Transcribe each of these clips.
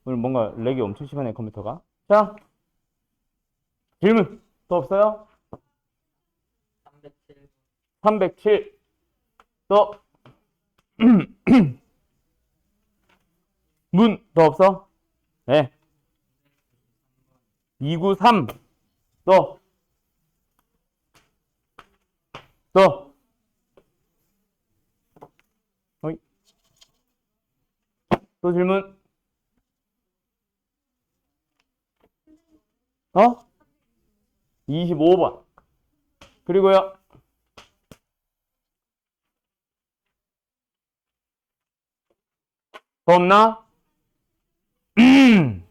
오늘 뭔가 렉이 엄청 심하네, 컴퓨터가. 자, 질문 또 없어요? 307. 또 문 더 없어? 네. 293. 또 어이. 또 질문. 25번. 그리고요. 더 없나? 왜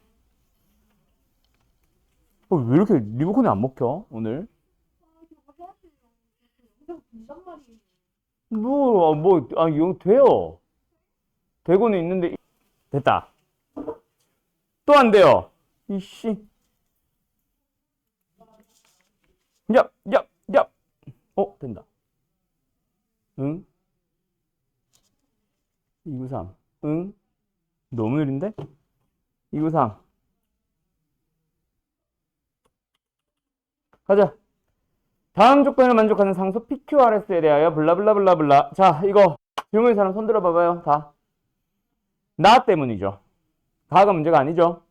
이렇게 리모컨이 안 먹혀, 오늘? 이거 돼요. 되고는 있는데, 됐다. 또 안 돼요. 이씨. 얍, 얍, 얍. 된다. 응? 293. 응? 너무 느린데? 293. 가자. 다음 조건을 만족하는 상수 PQRS에 대하여 블라블라블라블라. 자, 이거 질문의 사람 손 들어봐봐요. 다. 나 때문이죠. 가가 문제가 아니죠.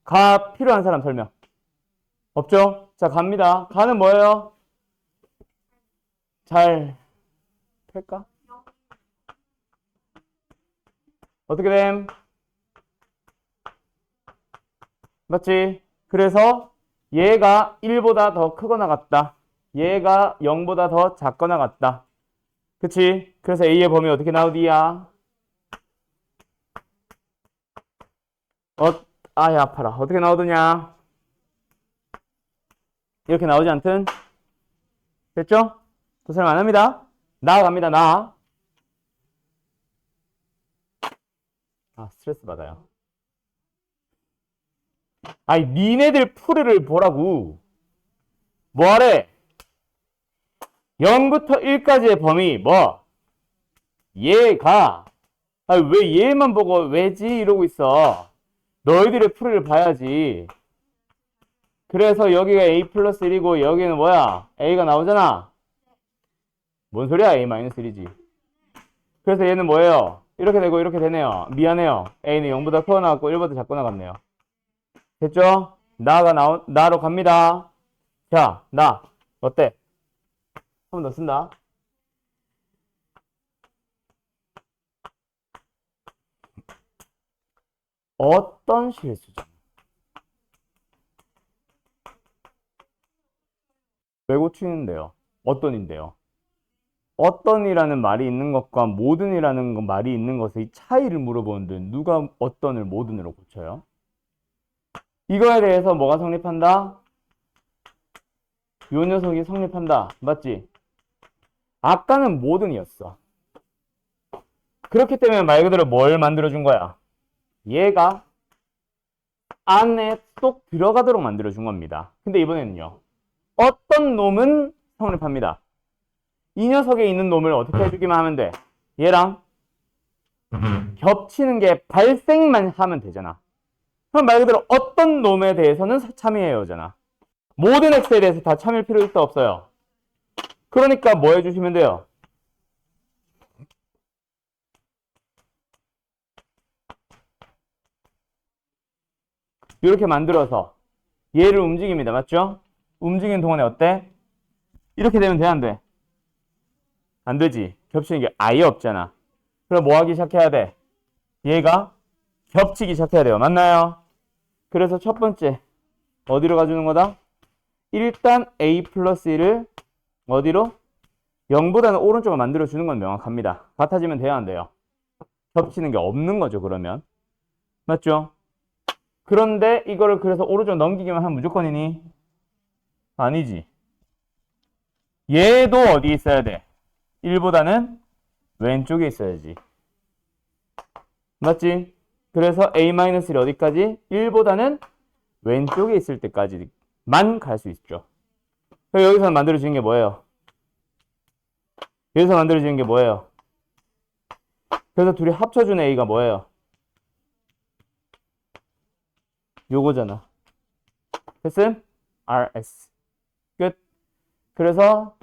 가 필요한 사람 설명. 없죠? 자, 갑니다. 가는 뭐예요? 잘 펼까? 어떻게 됨? 맞지? 그래서 얘가 1보다 더 크거나 같다. 얘가 0보다 더 작거나 같다. 그치? 그래서 A의 범위 어떻게 나오디야? 아야 아파라. 어떻게 나오더냐? 이렇게 나오지 않든? 됐죠? 더 설명 안 합니다. 나아갑니다. 스트레스 받아요. 아니, 니네들 풀이를 보라고. 뭐하래? 0부터 1까지의 범위, 얘가, 왜 얘만 보고 왜지? 이러고 있어. 너희들의 풀이를 봐야지. 그래서 여기가 A 플러스 1이고, 여기는 뭐야? A가 나오잖아. 뭔 소리야? A 마이너스 1이지. 그래서 얘는 뭐예요? 이렇게 되고, 이렇게 되네요. 미안해요. A는 0보다 커 나왔고, 1보다 작고 나갔네요. 됐죠? 나로 갑니다. 자, 어때? 한 번 더 쓴다. 어떤 실수죠? 왜 고치는데요? 어떤인데요? 어떤이라는 말이 있는 것과 모든이라는 말이 있는 것의 차이를 물어보는데 누가 어떤을 모든으로 고쳐요? 이거에 대해서 뭐가 성립한다? 요 녀석이 성립한다. 맞지? 아까는 모든이었어. 그렇기 때문에 말 그대로 뭘 만들어준 거야? 얘가 안에 쏙 들어가도록 만들어준 겁니다. 근데 이번에는요. 어떤 놈은 성립합니다. 이 녀석에 있는 놈을 어떻게 해주기만 하면 돼? 얘랑 겹치는 게 발생만 하면 되잖아. 그럼 말 그대로 어떤 놈에 대해서는 참여해야 하잖아. 모든 x에 대해서 다 참여할 필요 있어 없어요? 그러니까 뭐 해주시면 돼요? 이렇게 만들어서 얘를 움직입니다. 맞죠? 움직이는 동안에 어때? 이렇게 되면 돼, 안 돼? 안 되지. 겹치는 게 아예 없잖아. 그럼 뭐 하기 시작해야 돼? 얘가 겹치기 시작해야 돼요. 맞나요? 그래서 첫 번째 어디로 가주는 거다? 일단 A 플러스 1을 어디로? 0보다는 오른쪽을 만들어주는 건 명확합니다. 같아지면 돼요, 안 돼요? 겹치는 게 없는 거죠, 그러면. 맞죠? 그런데 이거를 그래서 오른쪽 넘기기만 하면 무조건이니? 아니지. 얘도 어디 있어야 돼? 1보다는 왼쪽에 있어야지. 맞지? 그래서 A-1이 어디까지? 1보다는 왼쪽에 있을 때까지만 갈 수 있죠. 여기서 만들어지는 게 뭐예요? 여기서 만들어지는 게 뭐예요? 그래서 둘이 합쳐준 A가 뭐예요? 요거잖아. 됐음? RS. 끝. 그래서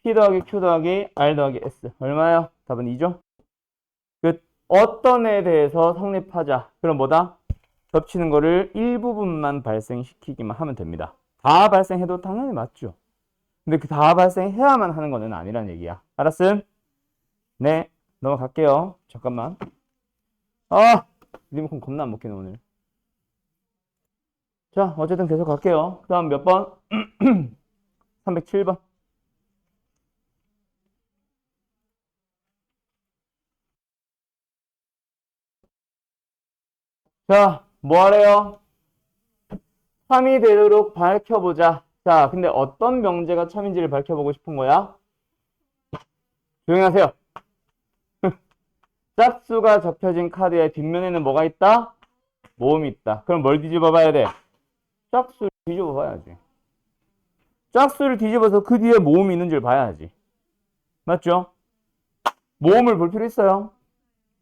P 더하기 Q 더하기 R 더하기 S. 얼마예요? 답은 2죠? 끝. 어떤 애에 대해서 성립하자. 그럼 뭐다? 겹치는 거를 일부분만 발생시키기만 하면 됩니다. 다 발생해도 당연히 맞죠. 근데 그 다 발생해야만 하는 거는 아니란 얘기야. 알았음? 네. 넘어갈게요. 잠깐만. 아! 리모컨 겁나 안 먹히네, 오늘. 자, 어쨌든 계속 갈게요. 그 다음 몇 번? 307번. 자, 뭐 하래요? 3이 되도록 밝혀보자. 자, 근데 어떤 명제가 참인지를 밝혀보고 싶은 거야? 조용히 하세요. 짝수가 적혀진 카드의 뒷면에는 뭐가 있다? 모음이 있다. 그럼 뭘 뒤집어 봐야 돼? 짝수를 뒤집어 봐야지. 짝수를 뒤집어서 그 뒤에 모음이 있는지를 봐야지. 맞죠? 모음을 볼 필요 있어요.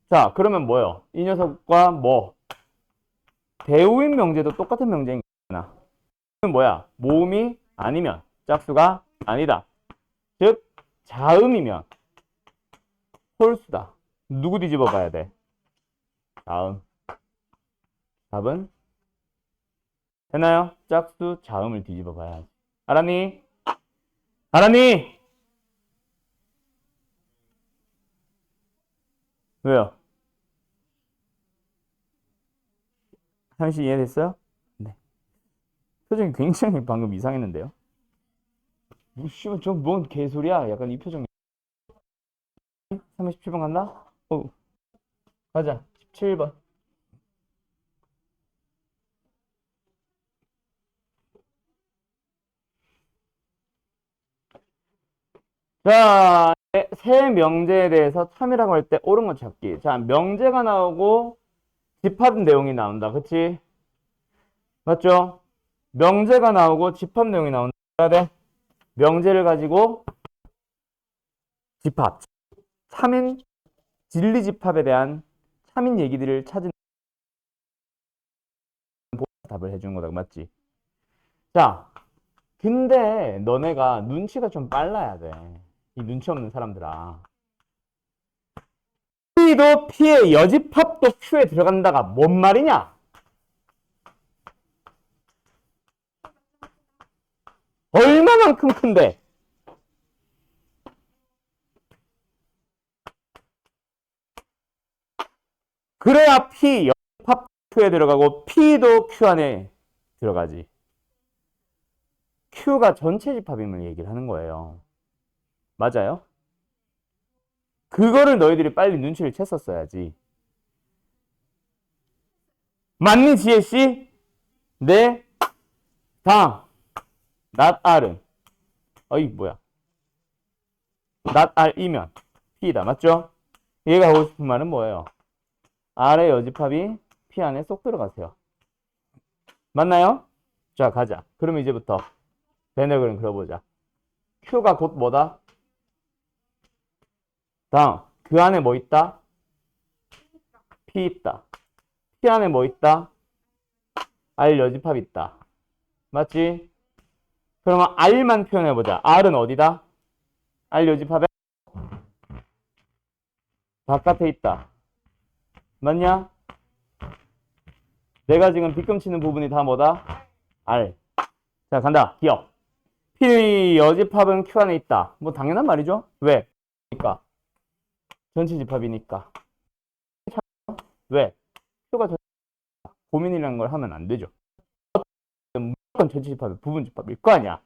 자, 그러면 뭐요? 이 녀석과 뭐? 대우인 명제도 똑같은 명제인 거잖아. 그건 뭐야? 모음이 아니면 짝수가 아니다. 즉, 자음이면 홀수다. 누구 뒤집어 봐야 돼? 자음. 답은? 되나요? 짝수 자음을 뒤집어 봐야지. 알았니? 알았니? 왜요? 한시 이해됐어요? 네. 표정이 굉장히 방금 이상했는데요? 씨발, 저뭔 개소리야? 약간 이 표정. 37번 간다? 가자. 17번. 자, 세 명제에 대해서 참이라고 할 때 옳은 거 찾기. 자, 명제가 나오고 집합 내용이 나온다. 그치? 맞죠? 명제가 나오고 집합 내용이 나온다. 해야 돼? 명제를 가지고 집합. 참인, 진리 집합에 대한 참인 얘기들을 찾은 답을 해주는 거다. 맞지? 자, 근데 너네가 눈치가 좀 빨라야 돼. 이 눈치 없는 사람들아. P도 P의 여집합도 Q에 들어간다가 뭔 말이냐? 얼마만큼 큰데? 그래야 P 여집합 Q에 들어가고 P도 Q 안에 들어가지. Q가 전체 집합임을 얘기를 하는 거예요. 맞아요? 그거를 너희들이 빨리 눈치를 챘었어야지. 맞니, 지혜씨? 네. 다음. not R은. 어이, 뭐야. not R이면 P다. 맞죠? 얘가 하고 싶은 말은 뭐예요? R의 여집합이 P 안에 쏙 들어가세요. 맞나요? 자, 가자. 그럼 이제부터 베네그램 그려보자. Q가 곧 뭐다? 다음. 그 안에 뭐 있다? P 있다. P 안에 뭐 있다? R 여집합 있다. 맞지? 그러면 R만 표현해보자. R은 어디다? R 여집합에 바깥에 있다. 맞냐? 내가 지금 빗금치는 부분이 다 뭐다? R. 자, 간다. 기억. P 여집합은 Q 안에 있다. 뭐 당연한 말이죠. 왜? 그러니까 전체 집합이니까. 왜? Q가 고민이라는 걸 하면 안 되죠. 무조건 전체 집합이 부분 집합일 거 아니야.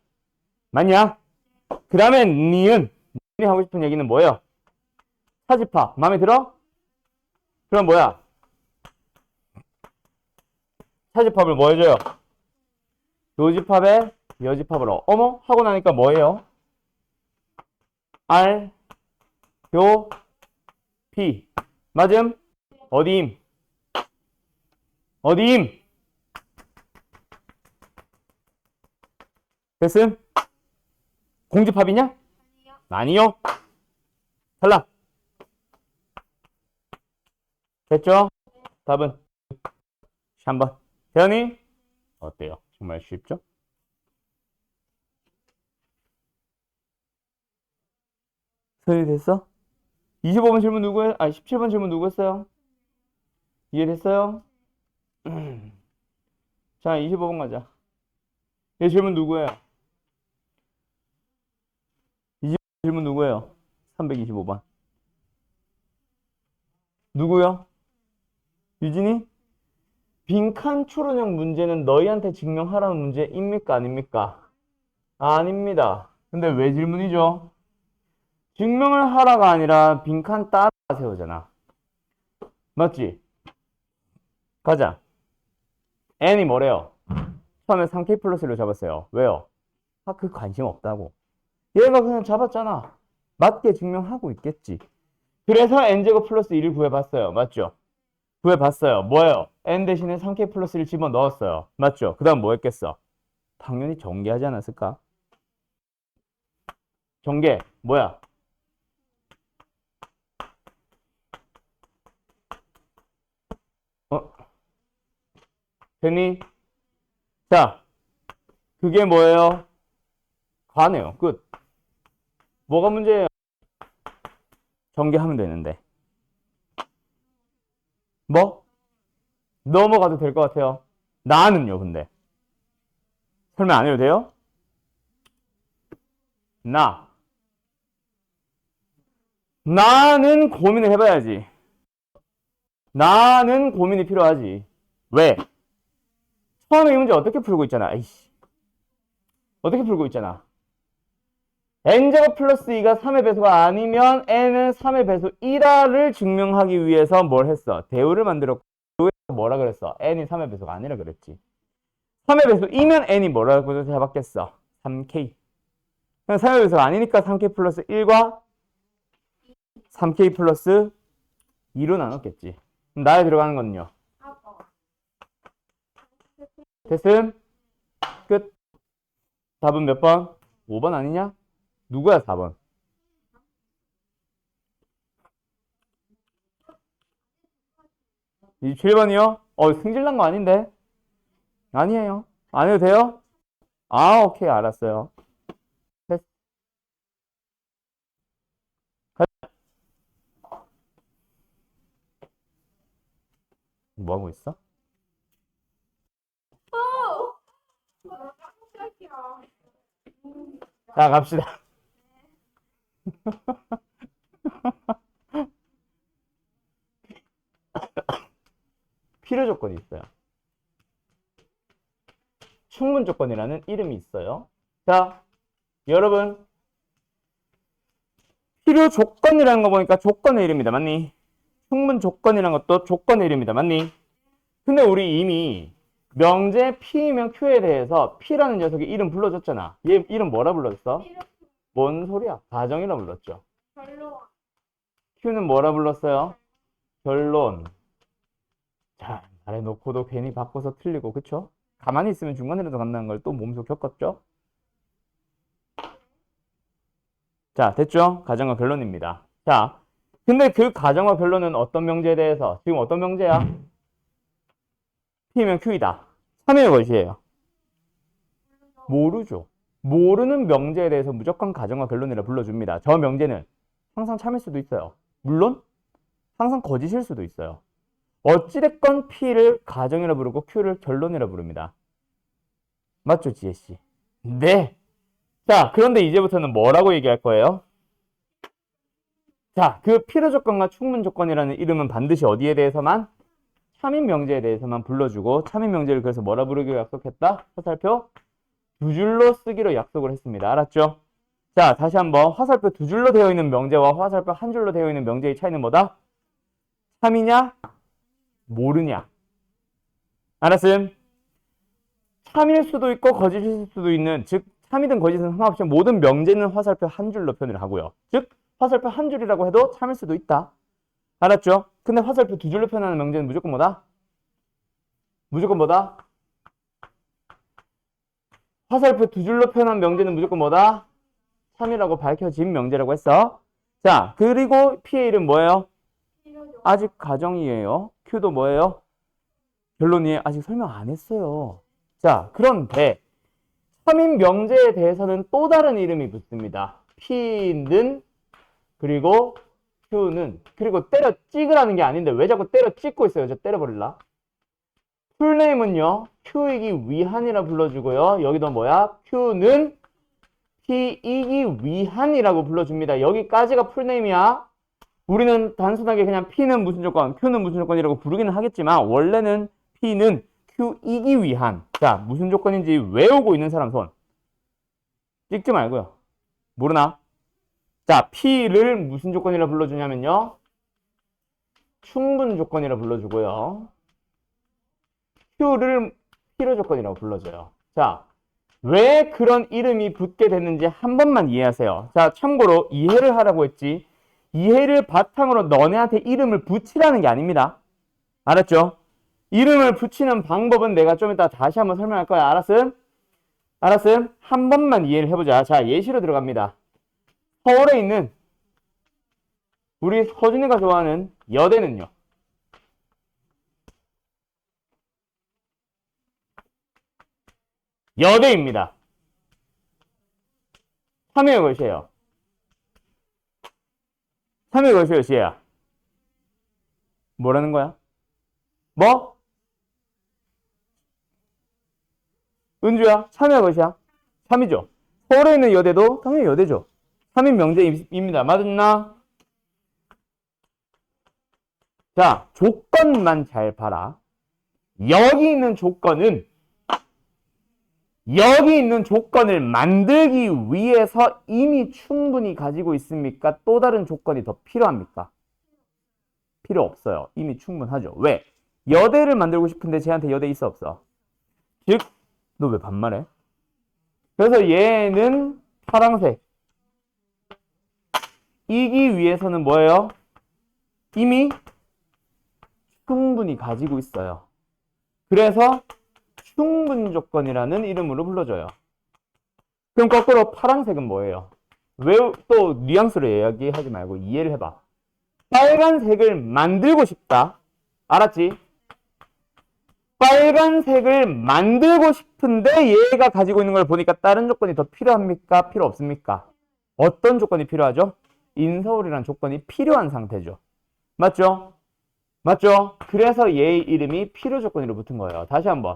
맞냐? 그 다음에 니은 하고 싶은 얘기는 뭐예요? 사집합. 마음에 들어? 그럼 뭐야? 사집합을 뭐 해줘요? 요집합에 여집합으로. 어머? 하고 나니까 뭐예요? R, 요, P. 맞음? 어디임? 어디임? 됐음? 공집합이냐? 아니요. 탈락. 됐죠? 답은 3번. 대현이 어때요? 정말 쉽죠? 소리 됐어? 25번 질문 누구예요? 17번 질문 누구였어요? 이해됐어요? 자, 25번 가자. 이 질문 누구예요? 이 질문 누구예요? 325번. 누구요? 유진이? 빈칸 추론형 문제는 너희한테 증명하라는 문제입니까? 아닙니까? 아닙니다. 근데 왜 질문이죠? 증명을 하라가 아니라 빈칸 따라 세우잖아. 맞지? 가자. n이 뭐래요? 처음에 3k 플러스를 잡았어요. 왜요? 그 관심 없다고. 얘가 그냥 잡았잖아. 맞게 증명하고 있겠지. 그래서 n제곱 플러스 1을 구해봤어요. 맞죠? 구해봤어요. 뭐예요? n 대신에 3k 플러스 1 집어넣었어요. 맞죠? 그 다음 뭐 했겠어? 당연히 전개하지 않았을까? 전개 뭐야? 어? 됐니? 자, 그게 뭐예요? 과네요. 끝. 뭐가 문제예요? 전개하면 되는데. 뭐? 넘어가도 될 것 같아요. 나는요, 근데. 설명 안 해도 돼요? 나는 고민을 해봐야지. 나는 고민이 필요하지. 왜? 처음에 이 문제 어떻게 풀고 있잖아. 에이씨. 어떻게 풀고 있잖아. n제곱 플러스 2가 3의 배수가 아니면 n은 3의 배수이다를 증명하기 위해서 뭘 했어? 대우를 만들었고 뭐라 그랬어? n이 3의 배수가 아니라 그랬지. 3의 배수이면 n이 뭐라고 잡았겠어? 3k. 3의 배수가 아니니까 3k 플러스 1과 3k 플러스 2로 나눴겠지. 그럼 나에 들어가는 거는요? 됐음? 끝. 답은 몇 번? 5번 아니냐? 누구야 4번? 27번이요? 승질난 거 아닌데? 아니에요. 안 해도 돼요? 오케이, 알았어요. 됐. 뭐 하고 있어? 자, 갑시다. 필요 조건이 있어요. 충분 조건이라는 이름이 있어요. 자, 여러분. 필요 조건이라는 거 보니까 조건의 이름이다. 맞니? 충분 조건이라는 것도 조건의 이름이다. 맞니? 근데 우리 이미 명제 P이면 Q에 대해서 P라는 녀석이 이름 불러줬잖아. 얘 이름 뭐라 불렀어? 뭔 소리야? 가정이라 불렀죠. Q는 뭐라 불렀어요? 결론. 자, 말해놓고도 괜히 바꿔서 틀리고, 그쵸? 가만히 있으면 중간이라도 간다는 걸 또 몸소 겪었죠? 자, 됐죠? 가정과 결론입니다. 자, 근데 그 가정과 결론은 어떤 명제에 대해서? 지금 어떤 명제야? P면 Q이다. 3의 것이에요. 모르죠. 모르는 명제에 대해서 무조건 가정과 결론이라 불러줍니다. 저 명제는 항상 참일 수도 있어요. 물론 항상 거짓일 수도 있어요. 어찌됐건 P를 가정이라 부르고 Q를 결론이라 부릅니다. 맞죠, 지혜씨? 네. 자, 그런데 이제부터는 뭐라고 얘기할 거예요? 자, 그 필요 조건과 충분 조건이라는 이름은 반드시 어디에 대해서만? 참인 명제에 대해서만 불러주고 참인 명제를 그래서 뭐라 부르기로 약속했다? 화살표 두 줄로 쓰기로 약속을 했습니다. 알았죠? 자, 다시 한번 화살표 두 줄로 되어 있는 명제와 화살표 한 줄로 되어 있는 명제의 차이는 뭐다? 참이냐? 모르냐? 알았음? 참일 수도 있고 거짓일 수도 있는, 즉 참이든 거짓은 상관없이 모든 명제는 화살표 한 줄로 표현을 하고요. 즉 화살표 한 줄이라고 해도 참일 수도 있다. 알았죠? 근데 화살표 두 줄로 표현하는 명제는 무조건 뭐다? 무조건 뭐다? 화살표 두 줄로 표현한 명제는 무조건 뭐다? 참이라고 밝혀진 명제라고 했어. 자, 그리고 P의 이름 뭐예요? 아직 가정이에요. Q도 뭐예요? 결론이에요. 아직 설명 안 했어요. 자, 그런데 참인 명제에 대해서는 또 다른 이름이 붙습니다. P는 그리고 Q는, 그리고 때려 찍으라는 게 아닌데 왜 자꾸 때려 찍고 있어요? 저 때려버릴라. 풀네임은요, Q이기 위한이라 불러주고요. 여기도 뭐야? Q는 P이기 위한이라고 불러줍니다. 여기까지가 풀네임이야. 우리는 단순하게 그냥 P는 무슨 조건, Q는 무슨 조건이라고 부르기는 하겠지만 원래는 P는 Q이기 위한. 자, 무슨 조건인지 외우고 있는 사람 손. 찍지 말고요. 모르나? 자, P를 무슨 조건이라 불러주냐면요. 충분 조건이라 불러주고요. Q를 필요 조건이라고 불러줘요. 자, 왜 그런 이름이 붙게 됐는지 한 번만 이해하세요. 자, 참고로 이해를 하라고 했지. 이해를 바탕으로 너네한테 이름을 붙이라는 게 아닙니다. 알았죠? 이름을 붙이는 방법은 내가 좀 이따 다시 한번 설명할 거야. 알았음? 알았음? 한 번만 이해를 해보자. 자, 예시로 들어갑니다. 서울에 있는 우리 서준이가 좋아하는 여대는요. 여대입니다. 참여의 것이에요. 참여의 것이에요, 시혜야. 뭐라는 거야? 뭐? 은주야, 참여의 것이야. 참이죠. 서울에 있는 여대도 당연히 여대죠. 3인 명제입니다. 맞나? 자, 조건만 잘 봐라. 여기 있는 조건은 만들기 위해서 이미 충분히 가지고 있습니까? 또 다른 조건이 더 필요합니까? 필요 없어요. 이미 충분하죠. 왜? 여대를 만들고 싶은데 쟤한테 여대 있어 없어? 즉, 너 왜 반말해? 그래서 얘는 파란색. 이기 위해서는 뭐예요? 이미 충분히 가지고 있어요. 그래서 충분 조건이라는 이름으로 불러줘요. 그럼 거꾸로 파란색은 뭐예요? 왜 또 뉘앙스로 이야기하지 말고 이해를 해봐. 빨간색을 만들고 싶다. 알았지? 빨간색을 만들고 싶은데 얘가 가지고 있는 걸 보니까 다른 조건이 더 필요합니까? 필요 없습니까? 어떤 조건이 필요하죠? 인서울이라는 조건이 필요한 상태죠. 맞죠? 맞죠? 그래서 얘의 이름이 필요 조건으로 붙은 거예요. 다시 한번.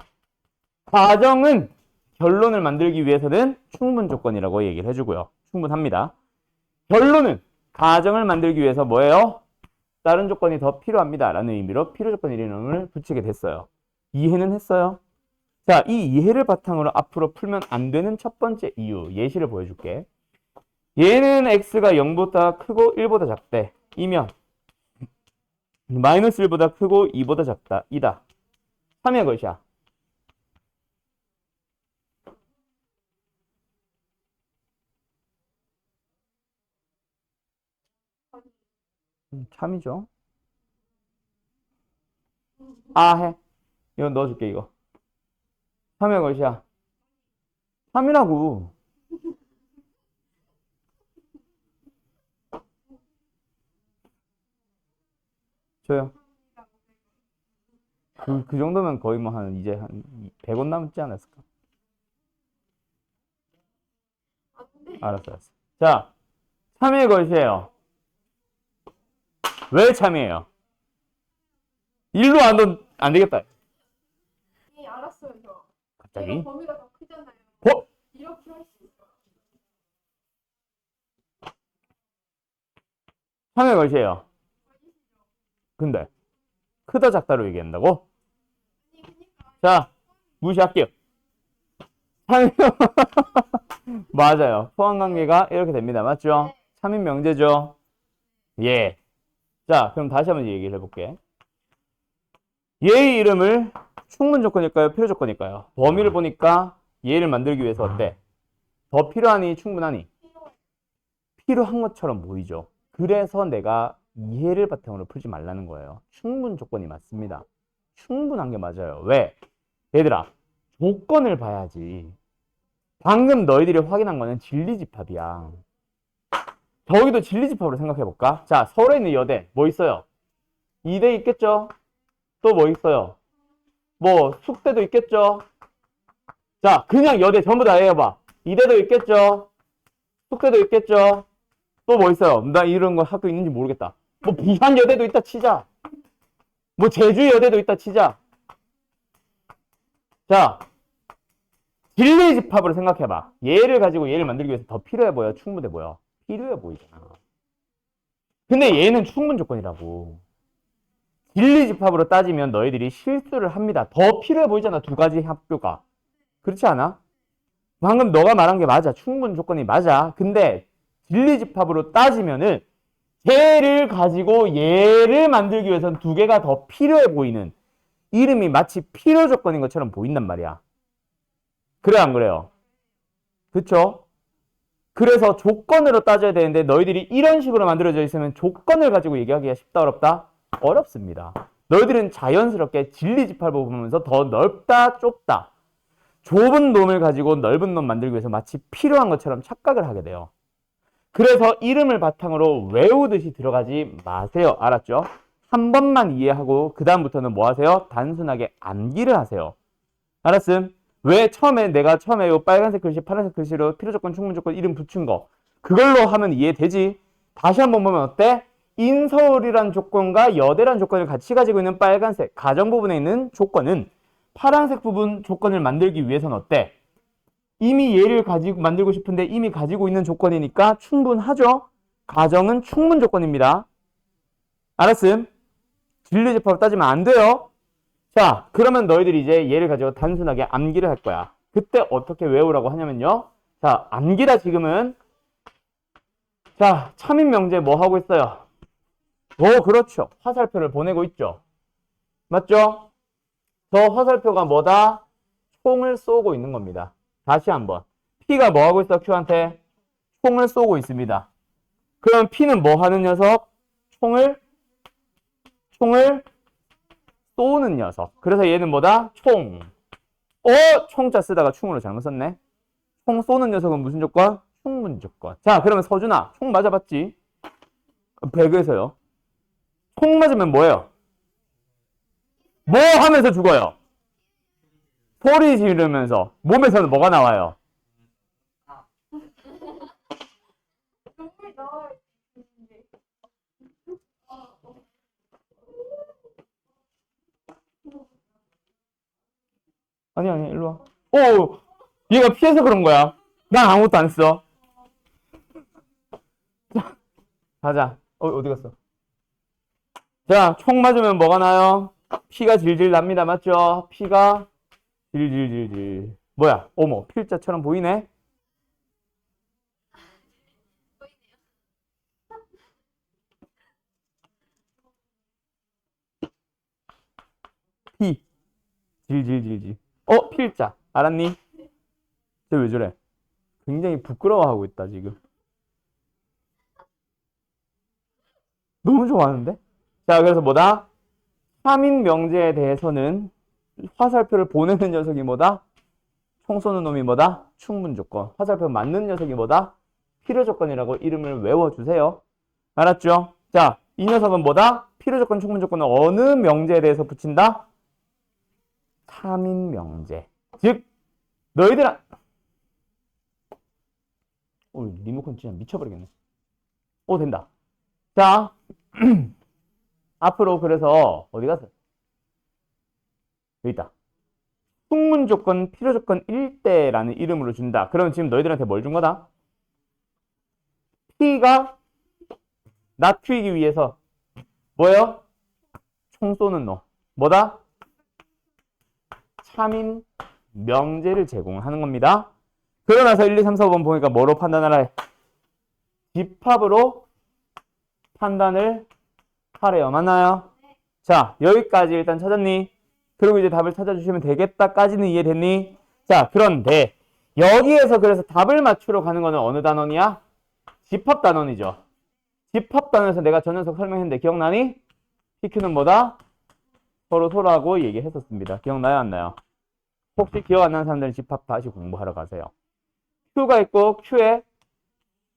과정은 결론을 만들기 위해서는 충분 조건이라고 얘기를 해주고요. 충분합니다. 결론은 가정을 만들기 위해서 뭐예요? 다른 조건이 더 필요합니다. 라는 의미로 필요 조건 이름을 붙이게 됐어요. 이해는 했어요? 자, 이 이해를 바탕으로 앞으로 풀면 안 되는 첫 번째 이유, 예시를 보여줄게. 얘는 x가 0보다 크고 1보다 작대. 이면 마이너스 1보다 크고 2보다 작다. 이다. 3의 것이야. 참이죠. 아, 해. 이거 넣어줄게, 이거. 3의 것이야. 3이라고. 줘요. 그 정도면 거의 뭐 이제 한 100원 남지 않았을까? 알았어. 자, 3의 것이에요. 왜 참이에요? 일로 안 되겠다. 네, 알았어요, 저. 갑자기? 얘가 범위가 더 크잖아요. 어? 이렇게 할 수 있어요. 3의 것이에요. 근데 크다 작다로 얘기한다고? 자, 무시할게요. 3의 맞아요. 포함관계가 이렇게 됩니다. 맞죠? 네. 3인 명제죠. 예. 자, 그럼 다시 한번 얘기를 해볼게. 얘의 이름을 충분 조건일까요? 필요 조건일까요? 범위를 보니까 얘를 만들기 위해서 어때? 더 필요하니 충분하니? 필요한 것처럼 보이죠. 그래서 내가 이해를 바탕으로 풀지 말라는 거예요. 충분 조건이 맞습니다. 충분한 게 맞아요. 왜? 얘들아, 조건을 봐야지. 방금 너희들이 확인한 거는 진리집합이야. 저기도 진리집합으로 생각해 볼까? 자, 서울에 있는 여대 뭐 있어요? 이대 있겠죠? 또 뭐 있어요? 뭐 숙대도 있겠죠? 자, 그냥 여대 전부 다 해봐. 이대도 있겠죠? 숙대도 있겠죠? 또 뭐 있어요? 나 이런 거 학교 있는지 모르겠다. 뭐 부산 여대도 있다 치자. 뭐 제주 여대도 있다 치자. 자, 진리집합으로 생각해봐. 얘를 가지고 얘를 만들기 위해서 더 필요해 보여? 충분해 보여? 필요해 보이잖아. 근데 얘는 충분 조건이라고. 진리집합으로 따지면 너희들이 실수를 합니다. 더 필요해 보이잖아, 두 가지 학교가. 그렇지 않아? 방금 너가 말한 게 맞아. 충분 조건이 맞아. 근데 진리집합으로 따지면은 얘를 가지고 얘를 만들기 위해서는 두 개가 더 필요해 보이는 이름이 마치 필요 조건인 것처럼 보인단 말이야. 그래 안 그래요? 그쵸? 그래서 조건으로 따져야 되는데 너희들이 이런 식으로 만들어져 있으면 조건을 가지고 얘기하기가 쉽다 어렵다? 어렵습니다. 너희들은 자연스럽게 진리집합을 보면서 더 넓다 좁다 좁은 놈을 가지고 넓은 놈 만들기 위해서 마치 필요한 것처럼 착각을 하게 돼요. 그래서 이름을 바탕으로 외우듯이 들어가지 마세요. 알았죠? 한 번만 이해하고 그 다음부터는 뭐 하세요? 단순하게 암기를 하세요. 알았음? 왜 내가 처음에 요 빨간색 글씨, 파란색 글씨로 필요조건, 충분조건 이름 붙인 거 그걸로 하면 이해되지? 다시 한번 보면 어때? 인서울이란 조건과 여대란 조건을 같이 가지고 있는 빨간색 가정 부분에 있는 조건은 파란색 부분 조건을 만들기 위해서는 어때? 이미 얘를 가지고 만들고 싶은데 이미 가지고 있는 조건이니까 충분하죠? 가정은 충분 조건입니다. 알았음? 진리집합으로 따지면 안 돼요. 자, 그러면 너희들이 이제 얘를 가지고 단순하게 암기를 할 거야. 그때 어떻게 외우라고 하냐면요. 자, 암기다 지금은. 자, 참인명제 뭐 하고 있어요? 그렇죠. 화살표를 보내고 있죠. 맞죠? 저 화살표가 뭐다? 총을 쏘고 있는 겁니다. 다시 한번. P가 뭐 하고 있어? Q한테? 총을 쏘고 있습니다. 그럼 P는 뭐 하는 녀석? 총을 쏘는 녀석. 그래서 얘는 뭐다? 총. 총자 쓰다가 충으로 잘못 썼네. 총 쏘는 녀석은 무슨 조건? 충분 조건. 자, 그러면 서준아, 총 맞아봤지? 배그에서요. 총 맞으면 뭐예요? 뭐 하면서 죽어요? 소리 지르면서. 몸에서는 뭐가 나와요? 눈물 나와 있는데. 아니, 일로 와. 얘가 피해서 그런 거야. 난 아무것도 안 했어. 자, 가자. 어디 갔어? 자, 총 맞으면 뭐가 나요? 피가 질질 납니다. 맞죠? 피가 질질질질. 뭐야? 어머, 필자처럼 보이네? 피. 질질질질. 필자. 알았니? 쟤 왜 저래? 굉장히 부끄러워하고 있다, 지금. 너무 좋아하는데? 자, 그래서 뭐다? 3인 명제에 대해서는 화살표를 보내는 녀석이 뭐다? 총 쏘는 놈이 뭐다? 충분 조건. 화살표 맞는 녀석이 뭐다? 필요 조건이라고 이름을 외워주세요. 알았죠? 자, 이 녀석은 뭐다? 필요 조건, 충분 조건은 어느 명제에 대해서 붙인다? 3인 명제. 즉, 너희들, 리모컨 진짜 미쳐버리겠네. 된다. 자, 앞으로 그래서, 어디 갔어? 여기 있다. 충분 조건, 필요 조건 1대라는 이름으로 준다. 그러면 지금 너희들한테 뭘 준 거다? P가 낮추기 위해서 뭐예요? 총 쏘는 놈. 뭐다? 참인 명제를 제공하는 겁니다. 그러고 나서 1, 2, 3, 4번 보니까 뭐로 판단하라 해? 집합으로 판단을 하래요. 맞나요? 자, 여기까지 일단 찾았니? 그리고 이제 답을 찾아주시면 되겠다까지는 이해됐니? 자, 그런데 여기에서 그래서 답을 맞추러 가는 거는 어느 단원이야? 집합 단원이죠. 집합 단원에서 내가 전 녀석 설명했는데 기억나니? PQ는 뭐다? 서로 소라고 얘기했었습니다. 기억나요? 안 나요? 혹시 기억 안 나는 사람들은 집합 다시 공부하러 가세요. Q가 있고 Q에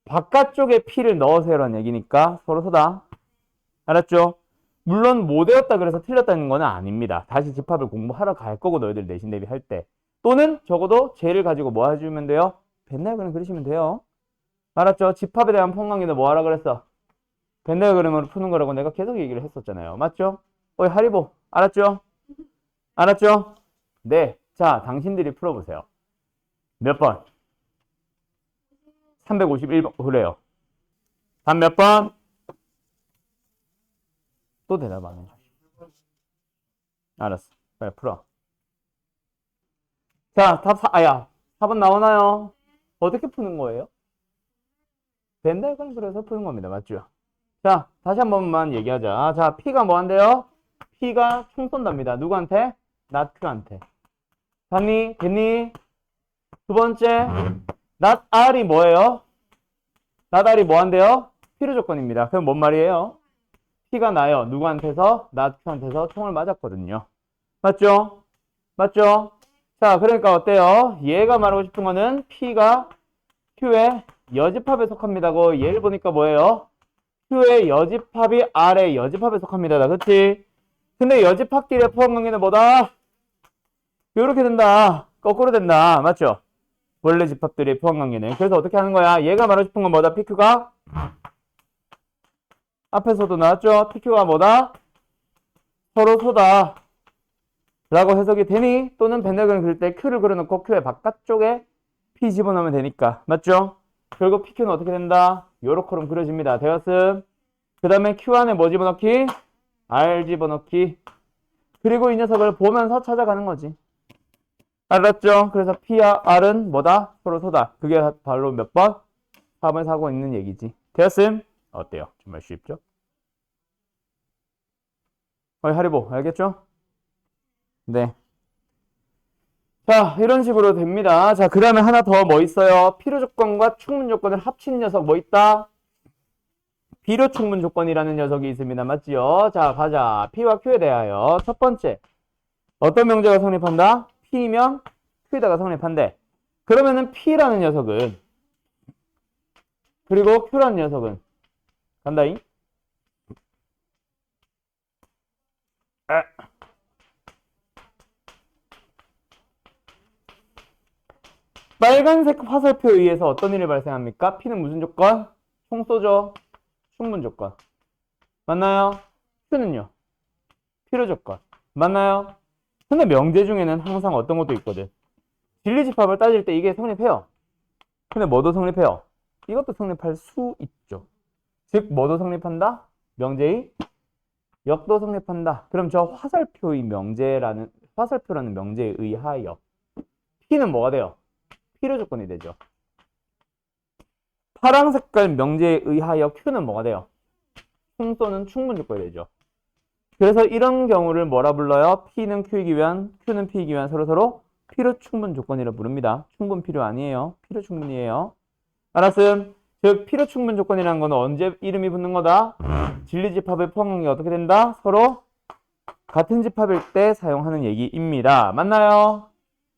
바깥쪽에 P를 넣으세요라는 얘기니까 서로 소다. 알았죠? 물론 못 외웠다 그래서 틀렸다는 건 아닙니다. 다시 집합을 공부하러 갈 거고 너희들 내신 대비 할 때. 또는 적어도 쟤를 가지고 뭐 해주면 돼요? 벤 그림 그리시면 돼요. 알았죠? 집합에 대한 포항관계는 뭐 하라 그랬어? 벤 그림으로 푸는 거라고 내가 계속 얘기를 했었잖아요. 맞죠? 어이 하리보 알았죠? 알았죠? 네. 자, 당신들이 풀어보세요. 몇 번? 351번. 그래요. 답 몇 번? 또 대답 안 해줘. 알았어. 빨리 풀어. 자, 답 4번 나오나요? 어떻게 푸는 거예요? 벤달 그래서 푸는 겁니다. 맞죠? 자, 다시 한 번만 얘기하자. 자, P가 뭐 한대요? P가 총 쏜답니다. 누구한테? 나트한테. 봤니? 됐니? 두 번째, not R이 뭐예요? not R이 뭐 한대요? 필요 조건입니다. 그럼 뭔 말이에요? P가 나요. 누구한테서? not Q한테서 총을 맞았거든요. 맞죠? 맞죠? 자, 그러니까 어때요? 얘가 말하고 싶은 거는 P가 Q의 여집합에 속합니다고 얘를 보니까 뭐예요? Q의 여집합이 R의 여집합에 속합니다. 그치? 근데 여집합끼리의 포함관계는 뭐다? 이렇게 된다. 거꾸로 된다. 맞죠? 원래 집합들의 포함관계는. 그래서 어떻게 하는 거야? 얘가 말하고 싶은 건 뭐다? PQ가? 앞에서도 나왔죠? PQ가 뭐다? 서로 소다. 라고 해석이 되니? 또는 벤더그램 그릴 때 Q를 그려놓고 Q의 바깥쪽에 P 집어넣으면 되니까. 맞죠? 결국 PQ는 어떻게 된다? 요렇게로 그려집니다. 되었음. 그 다음에 Q 안에 뭐 집어넣기? R 집어넣기. 그리고 이 녀석을 보면서 찾아가는 거지. 알았죠? 그래서 P와 R은 뭐다? 서로 소다. 그게 바로 몇 번? 4번에서 하고 있는 얘기지. 되었음? 어때요? 정말 쉽죠? 하리보 알겠죠? 네. 자, 이런 식으로 됩니다. 자, 그 다음에 하나 더 뭐 있어요? 필요 조건과 충분 조건을 합친 녀석 뭐 있다? 비료 충분 조건이라는 녀석이 있습니다. 맞지요? 자, 가자. P와 Q에 대하여 첫 번째 어떤 명제가 성립한다? P면 Q에다가 성립한대. 그러면은 P라는 녀석은 그리고 Q라는 녀석은 간다잉? 빨간색 화살표에 의해서 어떤 일이 발생합니까? P는 무슨 조건? 총 쏘죠. 충분 조건. 맞나요? Q는요? 필요 조건. 맞나요? 근데 명제 중에는 항상 어떤 것도 있거든. 진리집합을 따질 때 이게 성립해요. 근데 뭐도 성립해요? 이것도 성립할 수 있죠. 즉 뭐도 성립한다? 명제의 역도 성립한다. 그럼 저 화살표라는 명제에 의하여 P는 뭐가 돼요? 필요 조건이 되죠. 파랑 색깔 명제에 의하여 Q는 뭐가 돼요? 총 쏘는 충분 조건이 되죠. 그래서 이런 경우를 뭐라 불러요? P는 Q이기 위한, Q는 P이기 위한 서로서로 필요 충분 조건이라 부릅니다. 충분 필요 아니에요. 필요 충분이에요. 알았음? 즉 필요 충분 조건이라는 건 언제 이름이 붙는 거다? 진리집합의 포함관계가 어떻게 된다? 서로 같은 집합일 때 사용하는 얘기입니다. 맞나요?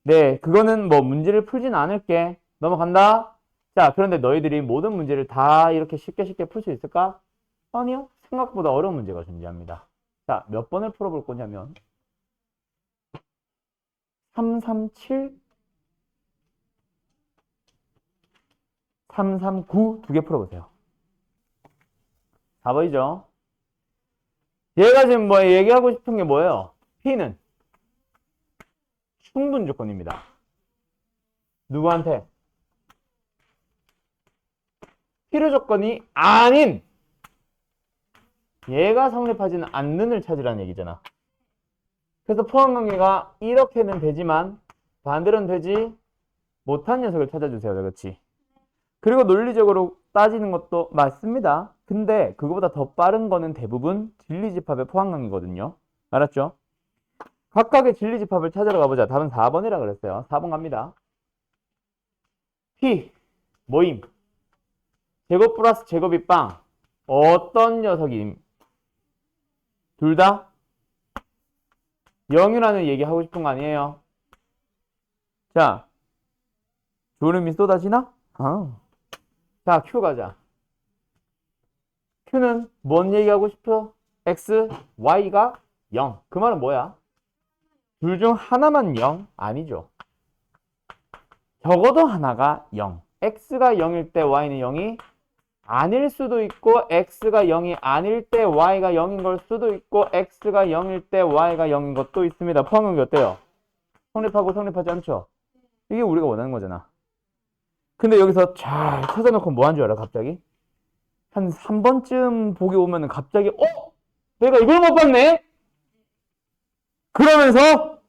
네, 그거는 뭐 문제를 풀진 않을게. 넘어간다? 자, 그런데 너희들이 모든 문제를 다 이렇게 쉽게 풀 수 있을까? 아니요. 생각보다 어려운 문제가 존재합니다. 자, 몇 번을 풀어볼 거냐면 337, 339 두 개 풀어보세요. 4번이죠. 얘가 지금 뭐 얘기하고 싶은 게 뭐예요? P는 충분 조건입니다. 누구한테? 필요 조건이 아닌 얘가 성립하지는 않는을 찾으라는 얘기잖아. 그래서 포함관계가 이렇게는 되지만 반대로는 되지 못한 녀석을 찾아주세요. 그렇지? 그리고 논리적으로 따지는 것도 맞습니다. 근데 그거보다 더 빠른 거는 대부분 진리집합의 포함관계거든요. 알았죠? 각각의 진리집합을 찾으러 가보자. 답은 4번이라 그랬어요. 4번 갑니다. P 모임 제곱 플러스 제곱이 빵 어떤 녀석임? 둘 다 0이라는 얘기 하고 싶은 거 아니에요? 자, 졸음이 쏟아지나? 자, Q 가자. Q는 뭔 얘기하고 싶어? X, Y가 0. 그 말은 뭐야? 둘 중 하나만 0? 아니죠. 적어도 하나가 0. X가 0일 때 Y는 0이 아닐 수도 있고 X가 0이 아닐 때 Y가 0인 걸 수도 있고 X가 0일 때 Y가 0인 것도 있습니다. 포함력이 어때요? 성립하고 성립하지 않죠? 이게 우리가 원하는 거잖아. 근데 여기서 잘 찾아놓고 뭐 한 줄 알아 갑자기? 한 3번쯤 보기 오면은 갑자기 내가 이걸 못 봤네? 그러면서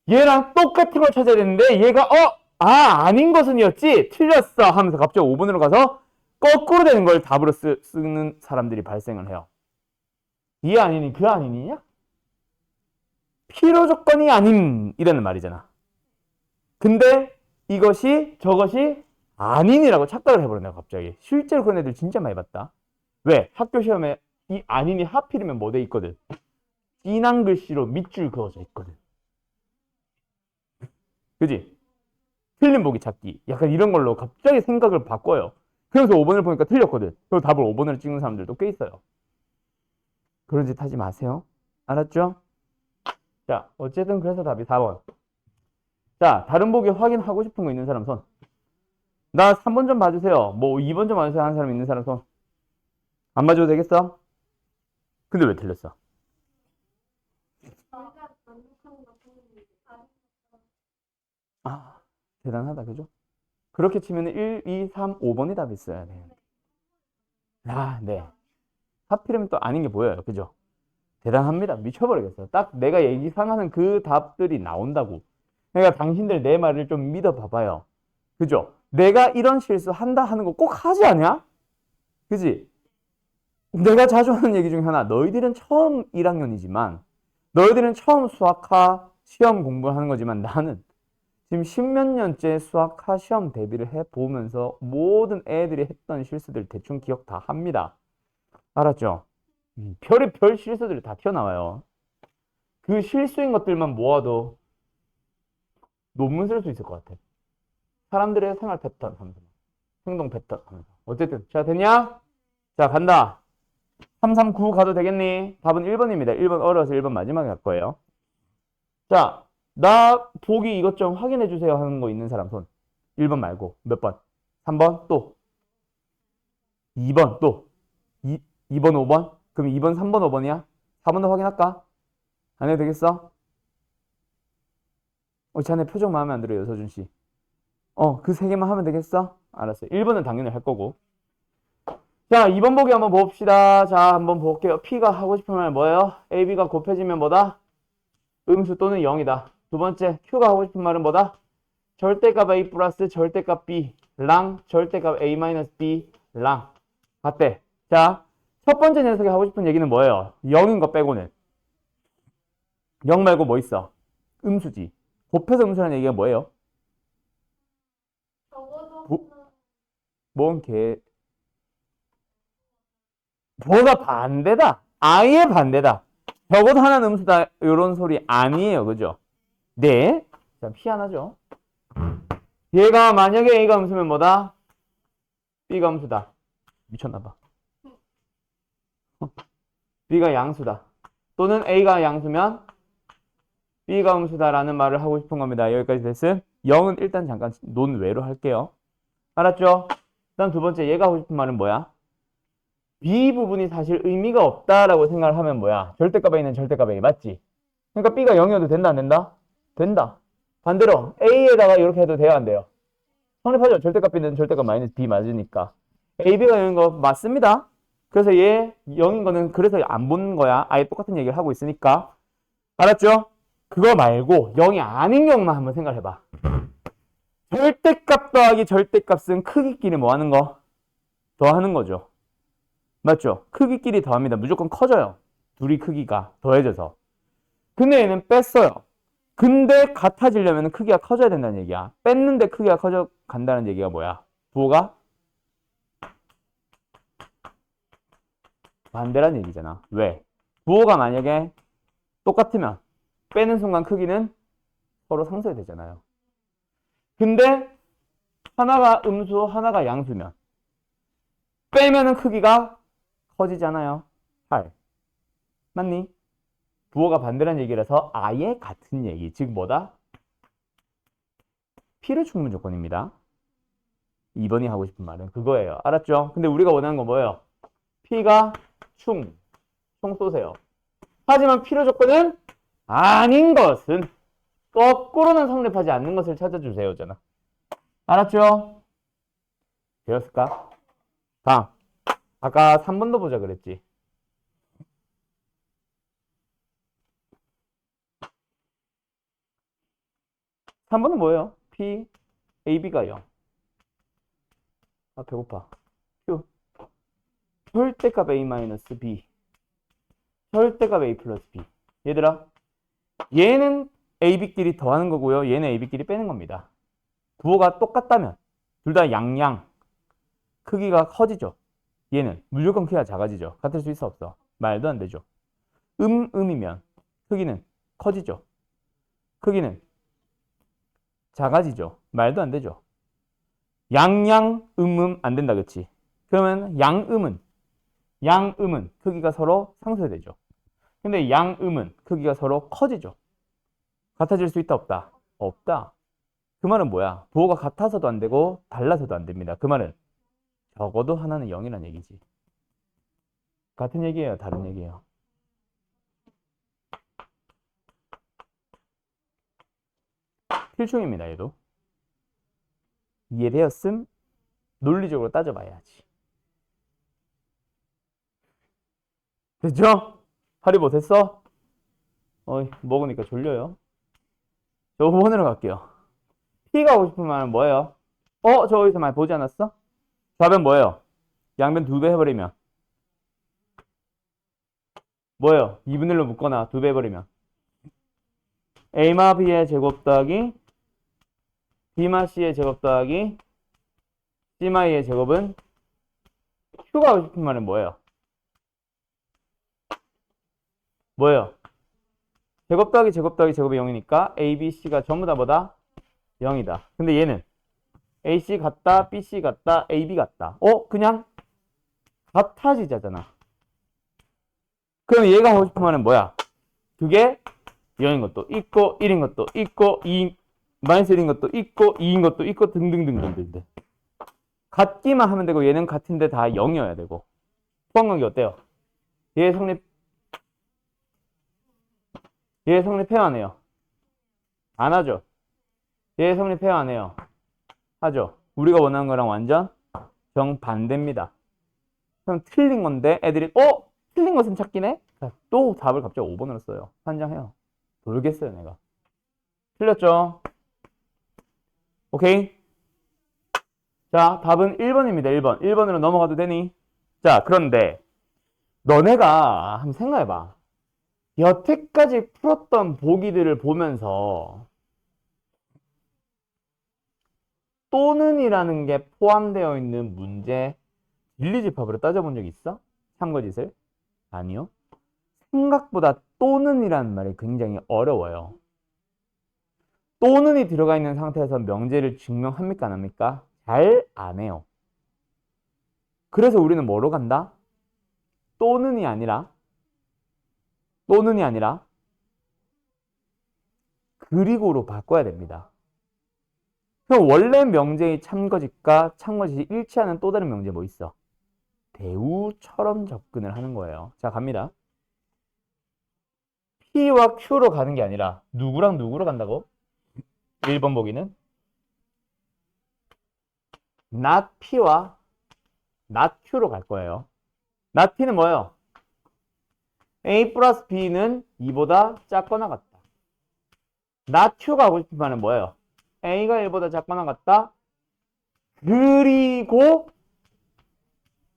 얘랑 똑같은 걸 찾아야 되는데 얘가 아닌 것은이었지? 틀렸어 하면서 갑자기 5번으로 가서 거꾸로 되는 걸 답으로 쓰는 사람들이 발생을 해요. 이 아니니 그 아니니냐? 필요 조건이 아님이라는 말이잖아. 근데 이것이 저것이 아닌이라고 착각을 해버렸네 갑자기. 실제로 그런 애들 진짜 많이 봤다. 왜? 학교 시험에 이 아닌이 하필이면 뭐 돼 있거든. 진한 글씨로 밑줄 그어져 있거든. 그지? 틀린 보기 찾기. 약간 이런 걸로 갑자기 생각을 바꿔요. 그래서 5번을 보니까 틀렸거든. 그리고 답을 5번으로 찍는 사람들도 꽤 있어요. 그런 짓 하지 마세요. 알았죠? 자, 어쨌든 그래서 답이 4번. 자, 다른 보기 확인하고 싶은 거 있는 사람 손. 나 3번 좀 봐주세요. 뭐 2번 좀 봐주세요 하는 사람 있는 사람 손. 안 봐줘도 되겠어? 근데 왜 틀렸어? 아, 대단하다. 그죠? 그렇게 치면 1, 2, 3, 5번이 답이 있어야 돼요. 아, 네. 하필이면 또 아닌 게 보여요. 그죠? 대단합니다. 미쳐버리겠어요. 딱 내가 예상하는 그 답들이 나온다고. 그러니까 당신들 내 말을 좀 믿어봐봐요. 그죠? 내가 이런 실수 한다 하는 거 꼭 하지 않냐? 그지? 내가 자주 하는 얘기 중에 하나. 너희들은 처음 1학년이지만 너희들은 처음 수학과 시험 공부하는 거지만 나는 지금 10몇 년째 수학과 시험 대비를 해보면서 모든 애들이 했던 실수들 대충 기억 다 합니다. 알았죠? 별의별 실수들이 다 튀어나와요. 그 실수인 것들만 모아도 논문 쓸 수 있을 것 같아. 사람들의 생활 패턴 하면서. 행동 패턴 하면서. 어쨌든 자 됐냐? 자 간다. 339 가도 되겠니? 답은 1번입니다. 1번 어려워서 1번 마지막에 갈 거예요. 자, 나 보기 이것 좀 확인해 주세요 하는 거 있는 사람 손. 1번 말고 몇 번? 3번 또 2번 또 2번 5번? 그럼 2번 3번 5번이야? 4번도 확인할까? 안 해도 되겠어? 자네 표정 마음에 안 들어요 서준 씨. 그 세 개만 하면 되겠어? 알았어요. 1번은 당연히 할 거고. 자, 2번 보기 한번 봅시다. 자, 한번 볼게요. P가 하고 싶은 말 뭐예요? AB가 곱해지면 뭐다? 음수 또는 0이다. 두 번째, Q가 하고 싶은 말은 뭐다? 절대값 A 플러스 절대값 B 랑 절대값 A 마이너스 B 랑 같대. 자, 첫 번째 녀석이 하고 싶은 얘기는 뭐예요? 0인 거 빼고는. 0 말고 뭐 있어? 음수지. 곱해서 음수라는 얘기가 뭐예요? 뭔 개. 뭐가 반대다. 아예 반대다. 적어도 하나는 음수다. 이런 소리 아니에요. 그죠? 네. 자, 희한하죠? 얘가 만약에 A가 음수면 뭐다? B가 음수다. 미쳤나봐. B가 양수다. 또는 A가 양수면 B가 음수다라는 말을 하고 싶은 겁니다. 여기까지 됐음. 0은 일단 잠깐 논외로 할게요. 알았죠? 그다음 두 번째 얘가 하고 싶은 말은 뭐야? B 부분이 사실 의미가 없다라고 생각을 하면 뭐야? 절대값 A는 절대값 A 맞지? 그러니까 B가 0이어도 된다 안 된다? 된다. 반대로 A에다가 이렇게 해도 돼요 안 돼요? 성립하죠. 절대값 B는 절대값 마이너스 B 맞으니까. AB가 0인 거 맞습니다. 그래서 얘 0인 거는 그래서 안 보는 거야. 아예 똑같은 얘기를 하고 있으니까. 알았죠? 그거 말고 0이 아닌 경우만 한번 생각해봐. 절대값 더하기 절대값은 크기끼리 뭐 하는 거? 더하는 거죠. 맞죠? 크기끼리 더합니다. 무조건 커져요. 둘이 크기가 더해져서. 근데 얘는 뺐어요. 근데 같아지려면 크기가 커져야 된다는 얘기야. 뺐는데 크기가 커져 간다는 얘기가 뭐야? 부호가 반대란 얘기잖아. 왜? 부호가 만약에 똑같으면 빼는 순간 크기는 서로 상쇄되잖아요. 근데 하나가 음수, 하나가 양수면 빼면은 크기가 커지잖아요. 8. 맞니? 부호가 반대란 얘기라서 아예 같은 얘기. 즉 뭐다? P를 충분 조건입니다. 2번이 하고 싶은 말은 그거예요. 알았죠? 근데 우리가 원하는 건 뭐예요? P가 총 쏘세요. 하지만 필요 조건은 아닌 것은 거꾸로는 성립하지 않는 것을 찾아주세요잖아. 알았죠? 되었을까? 다음. 아까 3번도 보자 그랬지. 3번은 뭐예요? P, AB가 0. 아, 배고파. Q. 절대값 A-B. 절대값 A 플러스 B. 얘들아, 얘는 AB끼리 더하는 거고요. 얘는 AB끼리 빼는 겁니다. 부호가 똑같다면 둘 다 양양. 크기가 커지죠. 얘는 무조건 크기가 작아지죠. 같을 수 있어 없어? 말도 안 되죠. 음이면 크기는 커지죠. 크기는 작아지죠. 말도 안 되죠. 양양 안 된다 그치? 그러면 양음은 크기가 서로 상쇄되죠. 근데 양음은 크기가 서로 커지죠. 같아질 수 있다 없다? 없다. 그 말은 뭐야? 부호가 같아서도 안 되고 달라서도 안 됩니다. 그 말은 적어도 하나는 0이란 얘기지. 같은 얘기예요? 다른 얘기예요? 필충입니다. 얘도. 이해되었음? 논리적으로 따져봐야지. 됐죠? 할이 못했어? 먹으니까 졸려요. 저 5번으로 갈게요. P가 하고 싶은 말은 뭐예요? 저 어디서 많이 보지 않았어? 답은 뭐예요? 양변 2배 해버리면 뭐예요? 2분의 1로 묶거나 2배 해버리면 A마 B의 제곱 더하기 B마 C의 제곱 더하기 C마 E의 제곱은 Q가 하고 싶은 말은 뭐예요? 뭐예요? 제곱 더하기 제곱 더하기 제곱이 0이니까 A, B, C가 전부 다 뭐다? 0이다. 근데 얘는 AC 같다, BC 같다, AB 같다. 그냥 같아지자잖아. 그럼 얘가 하고 싶은 말은 뭐야? 그게 0인 것도 있고 1인 것도 있고 2, 마이너스 1인 것도 있고 2인 것도 있고 등등등등등등. 같기만 하면 되고 얘는 같은데 다 0이어야 되고. 포함관계 어때요? 얘 성립해요 안 해요? 안 하죠. 얘 성립해요 안 해요? 하죠. 우리가 원하는 거랑 완전 정반대입니다. 그럼 틀린 건데 애들이 틀린 것은 찾기네? 또 답을 갑자기 5번으로 써요. 환장해요. 돌겠어요 내가. 틀렸죠? 오케이? 자, 답은 1번입니다. 1번. 1번으로 넘어가도 되니? 자, 그런데 너네가 한번 생각해봐. 여태까지 풀었던 보기들을 보면서 또는이라는 게 포함되어 있는 문제 진리집합으로 따져본 적 있어? 참거짓을? 아니요. 생각보다 또는이라는 말이 굉장히 어려워요. 또는이 들어가 있는 상태에서 명제를 증명합니까? 안 합니까? 잘 안 해요. 그래서 우리는 뭐로 간다? 또는이 아니라 그리고로 바꿔야 됩니다. 그럼 원래 명제의 참거짓과 참거짓이 일치하는 또 다른 명제 뭐 있어? 대우처럼 접근을 하는 거예요. 자, 갑니다. P와 Q로 가는 게 아니라 누구랑 누구로 간다고? 1번 보기는 not P와 not Q로 갈 거예요. not P는 뭐예요? A 플러스 B는 2보다 작거나 같다. not Q가 하고 싶은 말은 뭐예요? A가 1보다 작거나 같다. 그리고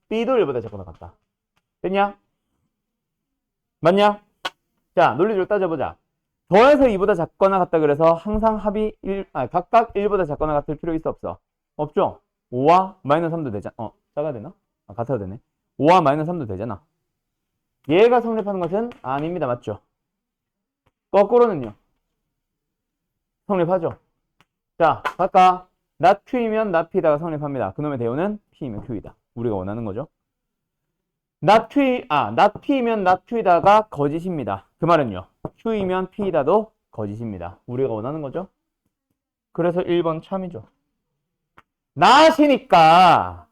B도 1보다 작거나 같다. 됐냐? 맞냐? 자, 논리적으로 따져보자. 더해서 2보다 작거나 같다 그래서 항상 합이 각각 1보다 작거나 같을 필요 있어 없어? 없죠? 5와 마이너스 3도 되잖아. 작아야 되나? 같아도 되네. 5와 마이너스 3도 되잖아. 얘가 성립하는 것은 아닙니다. 맞죠? 거꾸로는요. 성립하죠. 자, 각각 not Q이면 not P다가 성립합니다. 그놈의 대우는 P이면 Q이다. 우리가 원하는 거죠. not P이면 not Q이다가 거짓입니다. 그 말은요. Q이면 P이다도 거짓입니다. 우리가 원하는 거죠. 그래서 1번 참이죠. not이니까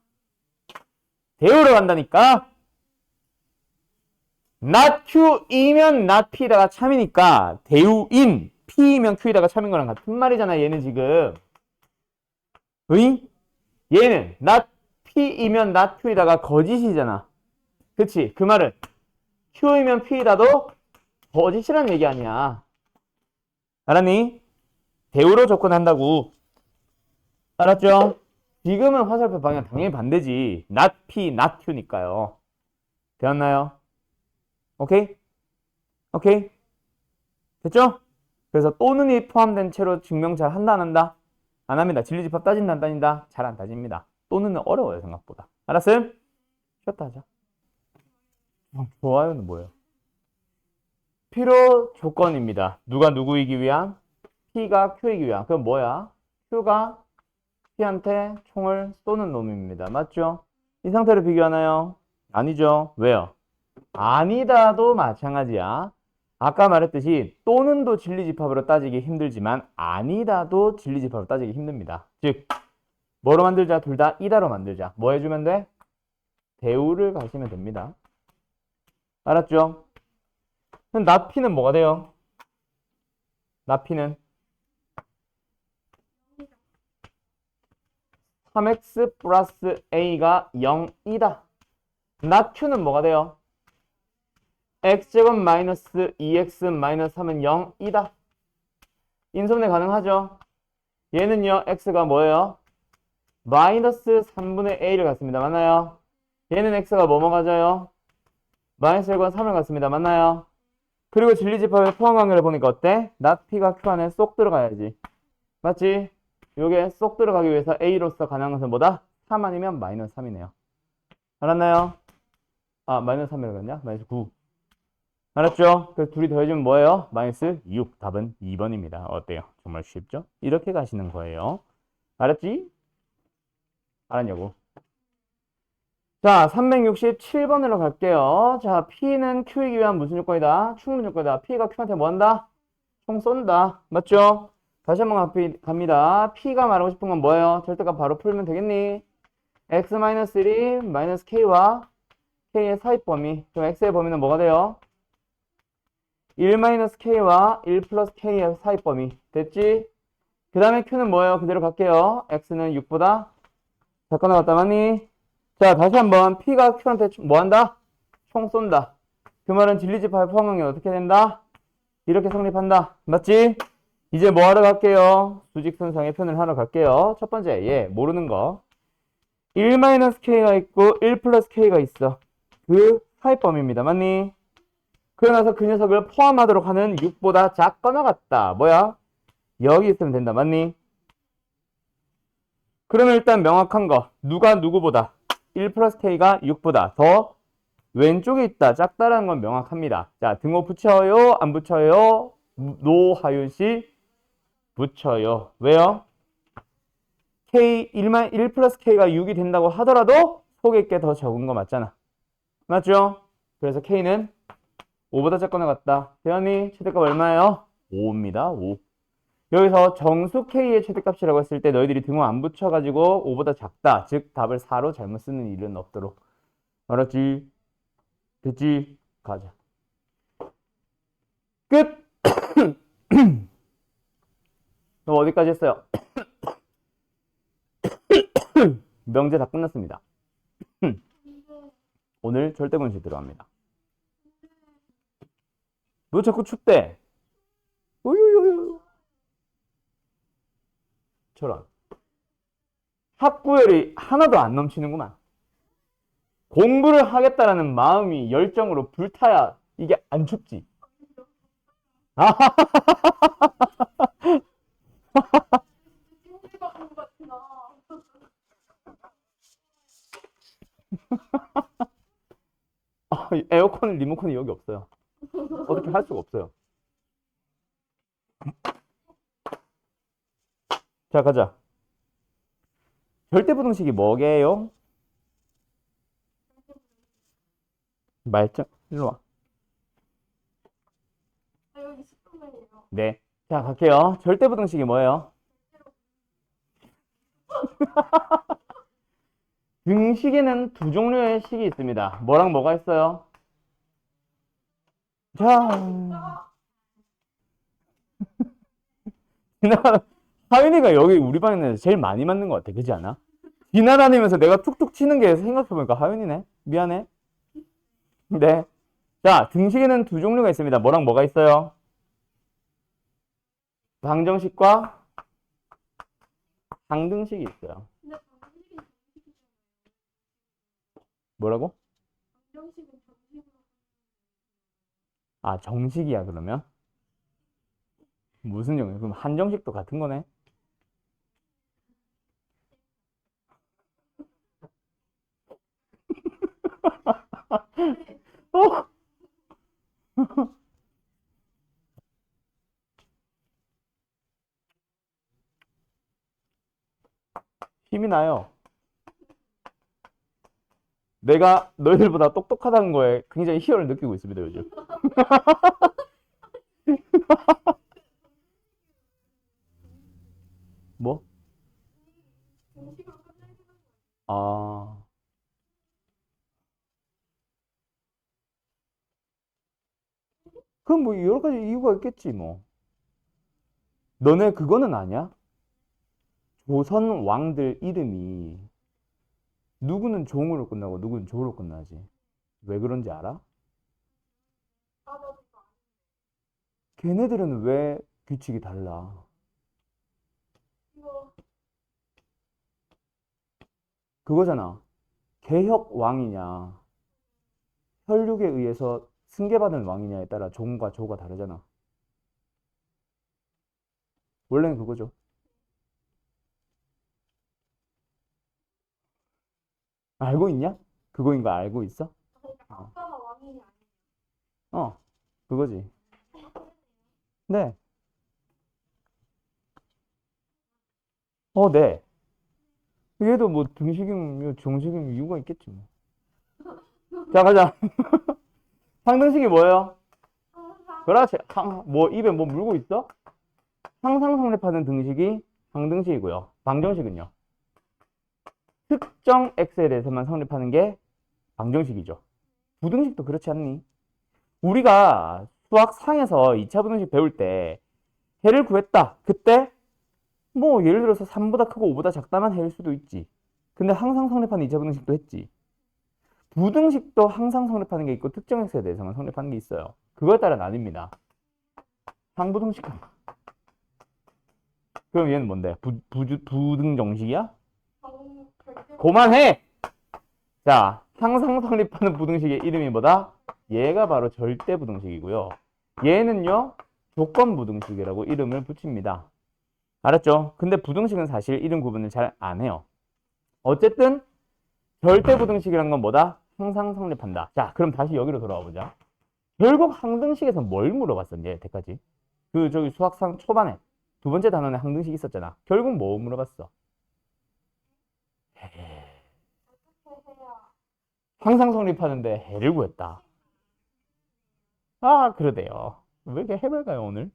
대우를 간다니까. not Q이면 not P다가 참이니까 대우인 P이면 Q이다가 참인 거랑 같은 말이잖아. 얘는 지금. 응? 얘는 not P이면 not Q이다가 거짓이잖아. 그치? 그 말은 Q이면 P이다도 거짓이란 얘기 아니야. 알았니? 대우로 접근한다고. 알았죠? 지금은 화살표 방향 당연히 반대지. not P, not Q니까요. 되었나요? 오케이? 오케이? 됐죠? 그래서 또는이 포함된 채로 증명 잘 한다 안 한다? 안 합니다. 진리집합 따진다 안 따진다? 잘 안 따집니다. 또는은 어려워요 생각보다. 알았음? 쉬었다 하자. 좋아요는 뭐예요? 필요 조건입니다. 누가 누구이기 위한? P가 Q이기 위한. 그럼 뭐야? Q가 P한테 총을 쏘는 놈입니다. 맞죠? 이 상태로 비교하나요? 아니죠. 왜요? 아니다도 마찬가지야. 아까 말했듯이 또는도 진리집합으로 따지기 힘들지만 아니다도 진리집합으로 따지기 힘듭니다. 즉 뭐로 만들자? 둘 다 이다로 만들자. 뭐 해주면 돼? 대우를 가시면 됩니다. 알았죠? 그럼 나피는 뭐가 돼요? 나피는 3x 플러스 a가 0이다. 나q는 뭐가 돼요? x제곱 마이너스 2x 마이너스 3은 0이다. 인수분해 가능하죠? 얘는요, x가 뭐예요? 마이너스 3분의 a를 갖습니다. 맞나요? 얘는 x가 뭐뭐 가져요? 마이너스 1과 3을 갖습니다. 맞나요? 그리고 진리집합의 포함 관계를 보니까 어때? not p가 q 안에 쏙 들어가야지. 맞지? 요게 쏙 들어가기 위해서 a로서 가능한 것은 뭐다? 3 아니면 마이너스 3이네요. 알았나요? 마이너스 3이라고 그랬냐? 마이너스 9. 알았죠? 그래서 둘이 더해주면 뭐예요? 마이너스 6. 답은 2번입니다. 어때요? 정말 쉽죠? 이렇게 가시는 거예요. 알았지? 알았냐고. 자, 367번으로 갈게요. 자, P는 Q이기 위한 무슨 요건이다? 충분 요건이다. P가 Q한테 뭐 한다? 총 쏜다. 맞죠? 다시 한번 갑니다. P가 말하고 싶은 건 뭐예요? 절대값 바로 풀면 되겠니? x-1이 마이너스 K와 K의 사이 범위. 그럼 X의 범위는 뭐가 돼요? 1-K와 1 플러스 K의 사이 범위. 됐지? 그 다음에 Q는 뭐예요? 그대로 갈게요. X는 6보다 작거나 같다. 맞니? 자, 다시 한번 P가 Q한테 뭐 한다? 총 쏜다. 그 말은 진리집합의 포함관계 어떻게 된다? 이렇게 성립한다. 맞지? 이제 뭐 하러 갈게요? 수직선상의 표현을 하러 갈게요. 첫 번째, 모르는 거. 1-K가 있고 1 플러스 K가 있어. 그 사이범위입니다. 맞니? 그러고 나서 그 녀석을 포함하도록 하는 6보다 작거나 같다. 뭐야? 여기 있으면 된다. 맞니? 그러면 일단 명확한 거. 누가 누구보다? 1 플러스 K가 6보다 더 왼쪽에 있다. 작다라는 건 명확합니다. 자, 등호 붙여요? 안 붙여요? 노하윤씨 붙여요. 왜요? K 1 플러스 K가 6이 된다고 하더라도 속에 게 더 적은 거 맞잖아. 맞죠? 그래서 K는 5보다 작거나 같다. 대현이 최대값 얼마예요? 5입니다. 5. 여기서 정수 K의 최대값이라고 했을 때 너희들이 등호 안 붙여가지고 5보다 작다. 즉 답을 4로 잘못 쓰는 일은 없도록. 알았지? 됐지? 가자. 끝! 그럼 어디까지 했어요? 명제 다 끝났습니다. 오늘 절대분식 들어갑니다. 너 자꾸 춥대. 우유유유. 저런. 학구열이 하나도 안 넘치는구만. 공부를 하겠다라는 마음이 열정으로 불타야 이게 안 춥지. 찜질방 온 것 같구나. 에어컨 리모컨이 여기 없어요. 어떻게 할 수가 없어요. 자, 가자. 절대부등식이 뭐게요? 말짱, 일로 와. 아, 여기 10분만이에요. 네. 자, 갈게요. 절대부등식이 뭐예요? 등식에는 두 종류의 식이 있습니다. 뭐랑 뭐가 있어요? 자, 하윤이가 여기 우리 반에서 제일 많이 맞는 것 같아. 그렇지 않아? 지나다니면서 내가 툭툭 치는 게 생각해보니까 하윤이네. 미안해. 네. 자, 등식에는 두 종류가 있습니다. 뭐랑 뭐가 있어요? 방정식과 항등식이 있어요. 근데 방정식은 정식이잖아요. 뭐라고? 방정식은 정식으로. 아, 정식이야, 그러면? 무슨 정식? 그럼 한정식도 같은 거네? 어? 힘이 나요. 내가 너희들보다 똑똑하다는 거에 굉장히 희열을 느끼고 있습니다, 요즘. 뭐? 정식으로 끝내는 거예요. 아, 그럼 뭐 여러 가지 이유가 있겠지, 뭐. 너네 그거는 아냐? 조선 왕들 이름이 누구는 종으로 끝나고 누구는 조로 끝나지. 왜 그런지 알아? 아, 나도 이거 걔네들은 왜 규칙이 달라? 이거 그거잖아. 개혁 왕이냐, 혈육에 의해서 승계받은 왕이냐에 따라 종과 조가 다르잖아. 원래는 그거죠. 알고 있냐? 그거인 거 알고 있어? 그러니까 어, 아빠가 왕이 아니에요. 어, 그거지. 네. 네. 얘도 뭐 등식임, 정식임 이유가 있겠지 뭐. 자, 가자. 상등식이 뭐예요? 항상 그렇지. 뭐 입에 뭐 물고 있어? 항상 성립하는 등식이 항등식이고요. 방정식은요? 특정 x에 대해서만 성립하는 게 방정식이죠. 부등식도 그렇지 않니? 우리가 수학 상에서 2차 부등식 배울 때 해를 구했다. 그때 뭐 예를 들어서 3보다 크고 5보다 작다만 해일 수도 있지. 근데 항상 성립하는 2차 부등식도 했지. 부등식도 항상 성립하는 게 있고 특정 x에 대해서만 성립하는 게 있어요. 그거에 따라 나뉩니다. 상부등식. 그럼 얘는 뭔데? 부등정식이야? 절대 그만해! 자, 항상 성립하는 부등식의 이름이 뭐다? 얘가 바로 절대부등식이고요. 얘는요, 조건부등식이라고 이름을 붙입니다. 알았죠? 근데 부등식은 사실 이름 구분을 잘 안 해요. 어쨌든 절대부등식이란 건 뭐다? 항상 성립한다. 자, 그럼 다시 여기로 돌아와 보자. 결국 항등식에서 뭘 물어봤었니, 여태까지? 저기 수학상 초반에 두 번째 단원에 항등식 있었잖아. 결국 뭐 물어봤어? 어떻게 해야 항상 성립하는데 해를 구했다. 아, 그러대요. 왜 이렇게 해맑아요, 오늘?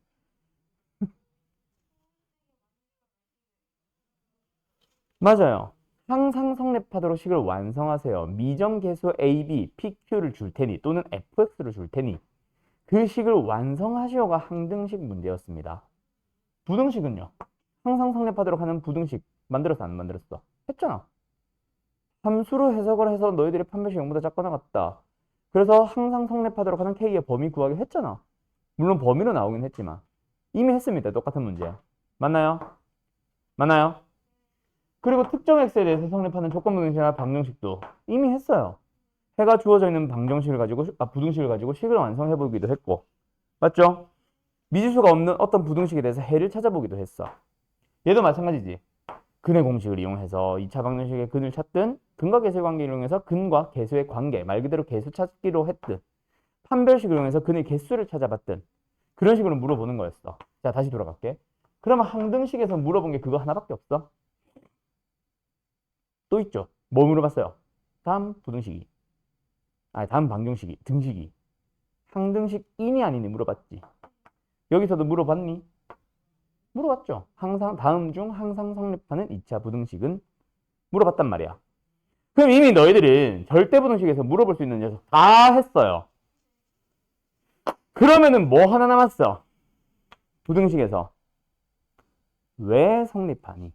맞아요. 항상 성립하도록 식을 완성하세요. 미정계수 AB, PQ를 줄 테니 또는 FX를 줄 테니 그 식을 완성하시오가 항등식 문제였습니다. 부등식은요. 항상 성립하도록 하는 부등식 만들었어, 안 만들었어? 했잖아. 함수로 해석을 해서 너희들이 판별식 0보다 작거나 같다. 그래서 항상 성립하도록 하는 K의 범위 구하기 했잖아. 물론 범위로 나오긴 했지만 이미 했습니다. 똑같은 문제. 맞나요? 맞나요? 그리고 특정 x에 대해서 성립하는 조건부등식이나 방정식도 이미 했어요. 해가 주어져 있는 방정식을 가지고 부등식을 가지고 식을 완성해 보기도 했고. 맞죠? 미지수가 없는 어떤 부등식에 대해서 해를 찾아보기도 했어. 얘도 마찬가지지. 근의 공식을 이용해서 2차 방정식의 근을 찾든 근과 개수의 관계를 이용해서 근과 개수의 관계, 말 그대로 개수 찾기로 했든 판별식을 이용해서 근의 개수를 찾아봤든 그런 식으로 물어보는 거였어. 자, 다시 돌아갈게. 그러면 항등식에서 물어본 게 그거 하나밖에 없어? 또 있죠. 뭐 물어봤어요? 다음 부등식이. 아니, 다음 방정식이. 등식이. 항등식 이니 아니니 물어봤지. 여기서도 물어봤니? 물어봤죠. 항상 다음 중 항상 성립하는 2차 부등식은 물어봤단 말이야. 그럼 이미 너희들은 절대부등식에서 물어볼 수 있는 녀석 다 했어요. 그러면은 뭐 하나 남았어? 부등식에서 왜 성립하니?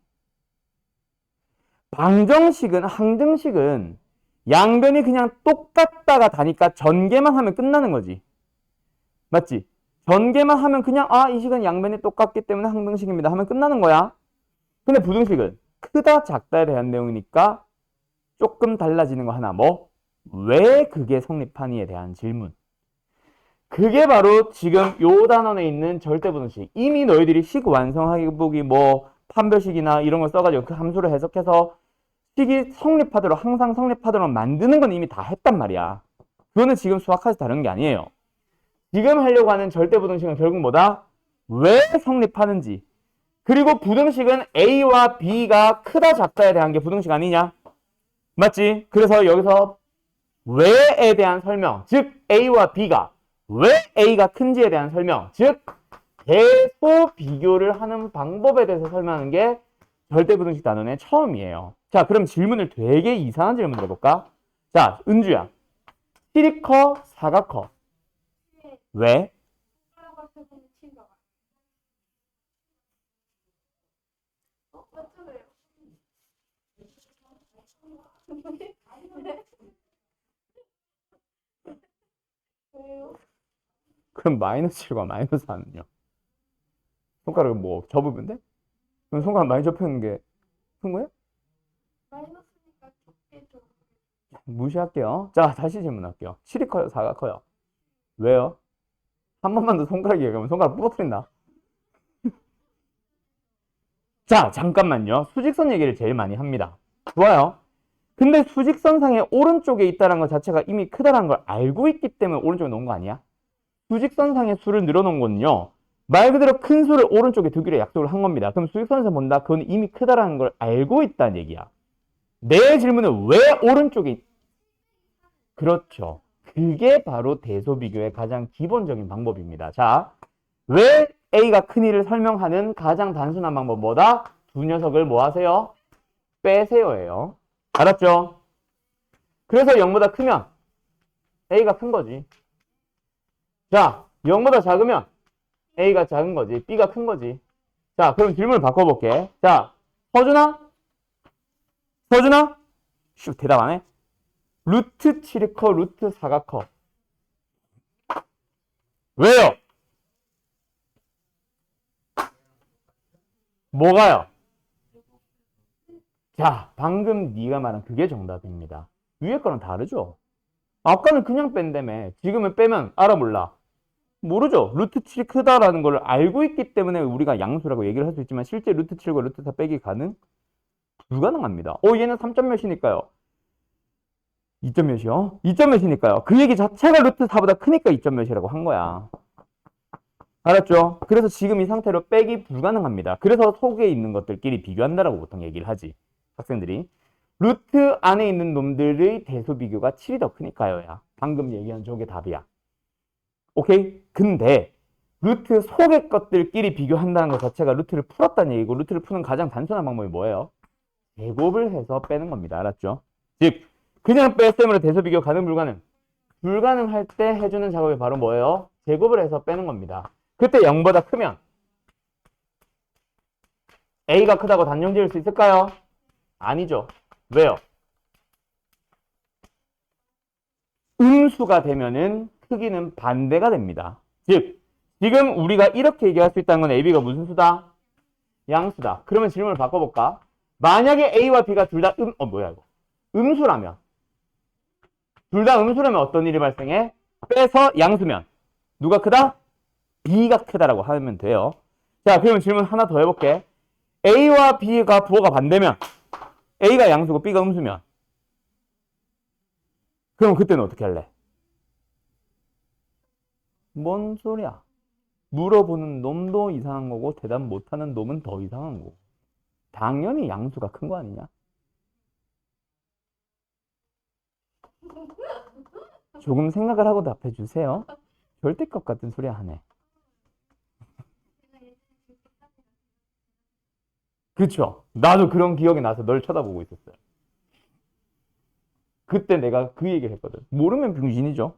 방정식은 항등식은 양변이 그냥 똑같다가 다니까 전개만 하면 끝나는 거지. 맞지? 전개만 하면 그냥 이 식은 양변이 똑같기 때문에 항등식입니다 하면 끝나는 거야. 근데 부등식은 크다 작다에 대한 내용이니까 조금 달라지는 거 하나. 뭐? 왜 그게 성립하니에 대한 질문. 그게 바로 지금 요 단원에 있는 절대부등식. 이미 너희들이 식 완성하기 보기 뭐 판별식이나 이런 걸 써가지고 그 함수를 해석해서 식이 성립하도록 항상 성립하도록 만드는 건 이미 다 했단 말이야. 그거는 지금 수학하지 다른 게 아니에요. 지금 하려고 하는 절대부등식은 결국 뭐다? 왜 성립하는지. 그리고 부등식은 A와 B가 크다 작다에 대한 게 부등식 아니냐? 맞지? 그래서 여기서 왜에 대한 설명, 즉 A와 B가 왜 A가 큰지에 대한 설명, 즉 계소 비교를 하는 방법에 대해서 설명하는 게 절대부등식 단원의 처음이에요. 자, 그럼 질문을 되게 이상한 질문을 해볼까? 자, 은주야. 7이 커, 4가 커. 왜? 따라가서 훔친다. 맞잖아요. 왜요? 그럼 마이너스 7과 마이너스 4는요? 손가락을 뭐 접으면 돼? 그럼 손가락 많이 접히는 게 큰 거야? 마이너스니까 적게 줘. 무시할게요. 자, 다시 질문할게요. 7이 커요, 4가 커요. 왜요? 한 번만 더 손가락 얘기하면 손가락 부러뜨린다. 자, 잠깐만요. 수직선 얘기를 제일 많이 합니다. 좋아요. 근데 수직선상에 오른쪽에 있다는 것 자체가 이미 크다는 걸 알고 있기 때문에 오른쪽에 놓은 거 아니야? 수직선상의 수를 늘어놓은 거는요. 말 그대로 큰 수를 오른쪽에 두기로 약속을 한 겁니다. 그럼 수직선에서 본다? 그건 이미 크다라는 걸 알고 있다는 얘기야. 내 질문은 왜 오른쪽에 그렇죠. 그게 바로 대소비교의 가장 기본적인 방법입니다. 자, 왜 A가 큰이를 설명하는 가장 단순한 방법 뭐다? 두 녀석을 뭐 하세요? 빼세요예요. 알았죠? 그래서 0보다 크면 A가 큰 거지. 자, 0보다 작으면 A가 작은 거지. B가 큰 거지. 자, 그럼 질문을 바꿔볼게. 자, 서준아? 슉, 대답 안 해? 루트 7이 커, 루트 4가 커. 왜요? 뭐가요? 자, 방금 네가 말한 그게 정답입니다. 위에 거랑 다르죠? 아까는 그냥 뺀다며. 지금은 빼면 알아 몰라? 모르죠. 루트 7이 크다라는 걸 알고 있기 때문에 우리가 양수라고 얘기를 할 수 있지만 실제 루트 7과 루트 4 빼기 불가능합니다. 얘는 3점 몇이니까요. 2점 몇이요? 2점 몇이니까요. 그 얘기 자체가 루트 4보다 크니까 2점 몇이라고 한 거야. 알았죠? 그래서 지금 이 상태로 빼기 불가능합니다. 그래서 속에 있는 것들끼리 비교한다라고 보통 얘기를 하지. 학생들이. 루트 안에 있는 놈들의 대소 비교가 7이 더 크니까요야. 방금 얘기한 저게 답이야. 오케이? 근데 루트 속의 것들끼리 비교한다는 것 자체가 루트를 풀었다는 얘기고 루트를 푸는 가장 단순한 방법이 뭐예요? 제곱을 해서 빼는 겁니다. 알았죠? 즉 그냥 뺄셈으로 대소 비교 가능 불가능? 불가능할 때 해주는 작업이 바로 뭐예요? 제곱을 해서 빼는 겁니다. 그때 0보다 크면 A가 크다고 단정 지을 수 있을까요? 아니죠. 왜요? 음수가 되면은 크기는 반대가 됩니다. 즉 지금 우리가 이렇게 얘기할 수 있다는 건 AB가 무슨 수다? 양수다. 그러면 질문을 바꿔볼까? 만약에 A와 B가 둘 다 뭐야 이거? 음수라면 둘 다 음수라면 어떤 일이 발생해? 빼서 양수면 누가 크다? B가 크다라고 하면 돼요. 자, 그러면 질문 하나 더 해볼게. A와 B가 부호가 반대면, A가 양수고 B가 음수면, 그럼 그때는 어떻게 할래? 뭔 소리야? 물어보는 놈도 이상한 거고 대답 못하는 놈은 더 이상한 거고. 당연히 양수가 큰 거 아니냐? 조금 생각을 하고 답해 주세요. 절대값 같은 소리 하네. 그쵸? 나도 그런 기억이 나서 널 쳐다보고 있었어요. 그때 내가 그 얘기를 했거든. 모르면 병신이죠.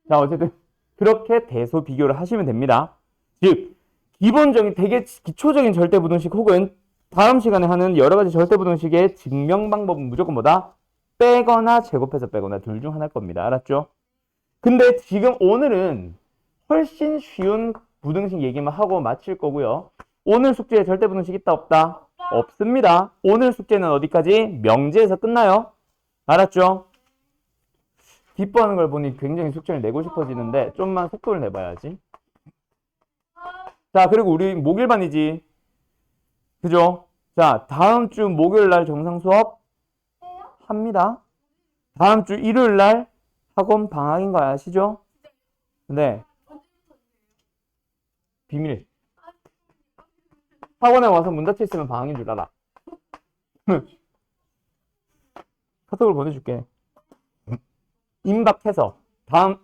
자, 어쨌든 그렇게 대소 비교를 하시면 됩니다. 즉, 기본적인 되게 기초적인 절대부등식 혹은 다음 시간에 하는 여러 가지 절대부등식의 증명 방법은 무조건 뭐다? 빼거나 제곱해서 빼거나 둘 중 하나일 겁니다. 알았죠? 근데 지금 오늘은 훨씬 쉬운 부등식 얘기만 하고 마칠 거고요. 오늘 숙제에 절대부등식 있다 없다? 없습니다. 오늘 숙제는 어디까지? 명제에서 끝나요. 알았죠? 기뻐하는 걸 보니 굉장히 숙제를 내고 싶어지는데 좀만 속도를 내봐야지. 자, 그리고 우리 목요일반이지. 그죠? 자, 다음 주 목요일 날 정상 수업 합니다. 다음 주 일요일 날 학원 방학인 거 아시죠? 네. 비밀. 학원에 와서 문 닫혀 있으면 방학인 줄 알아. 카톡을 보내줄게. 임박해서 다음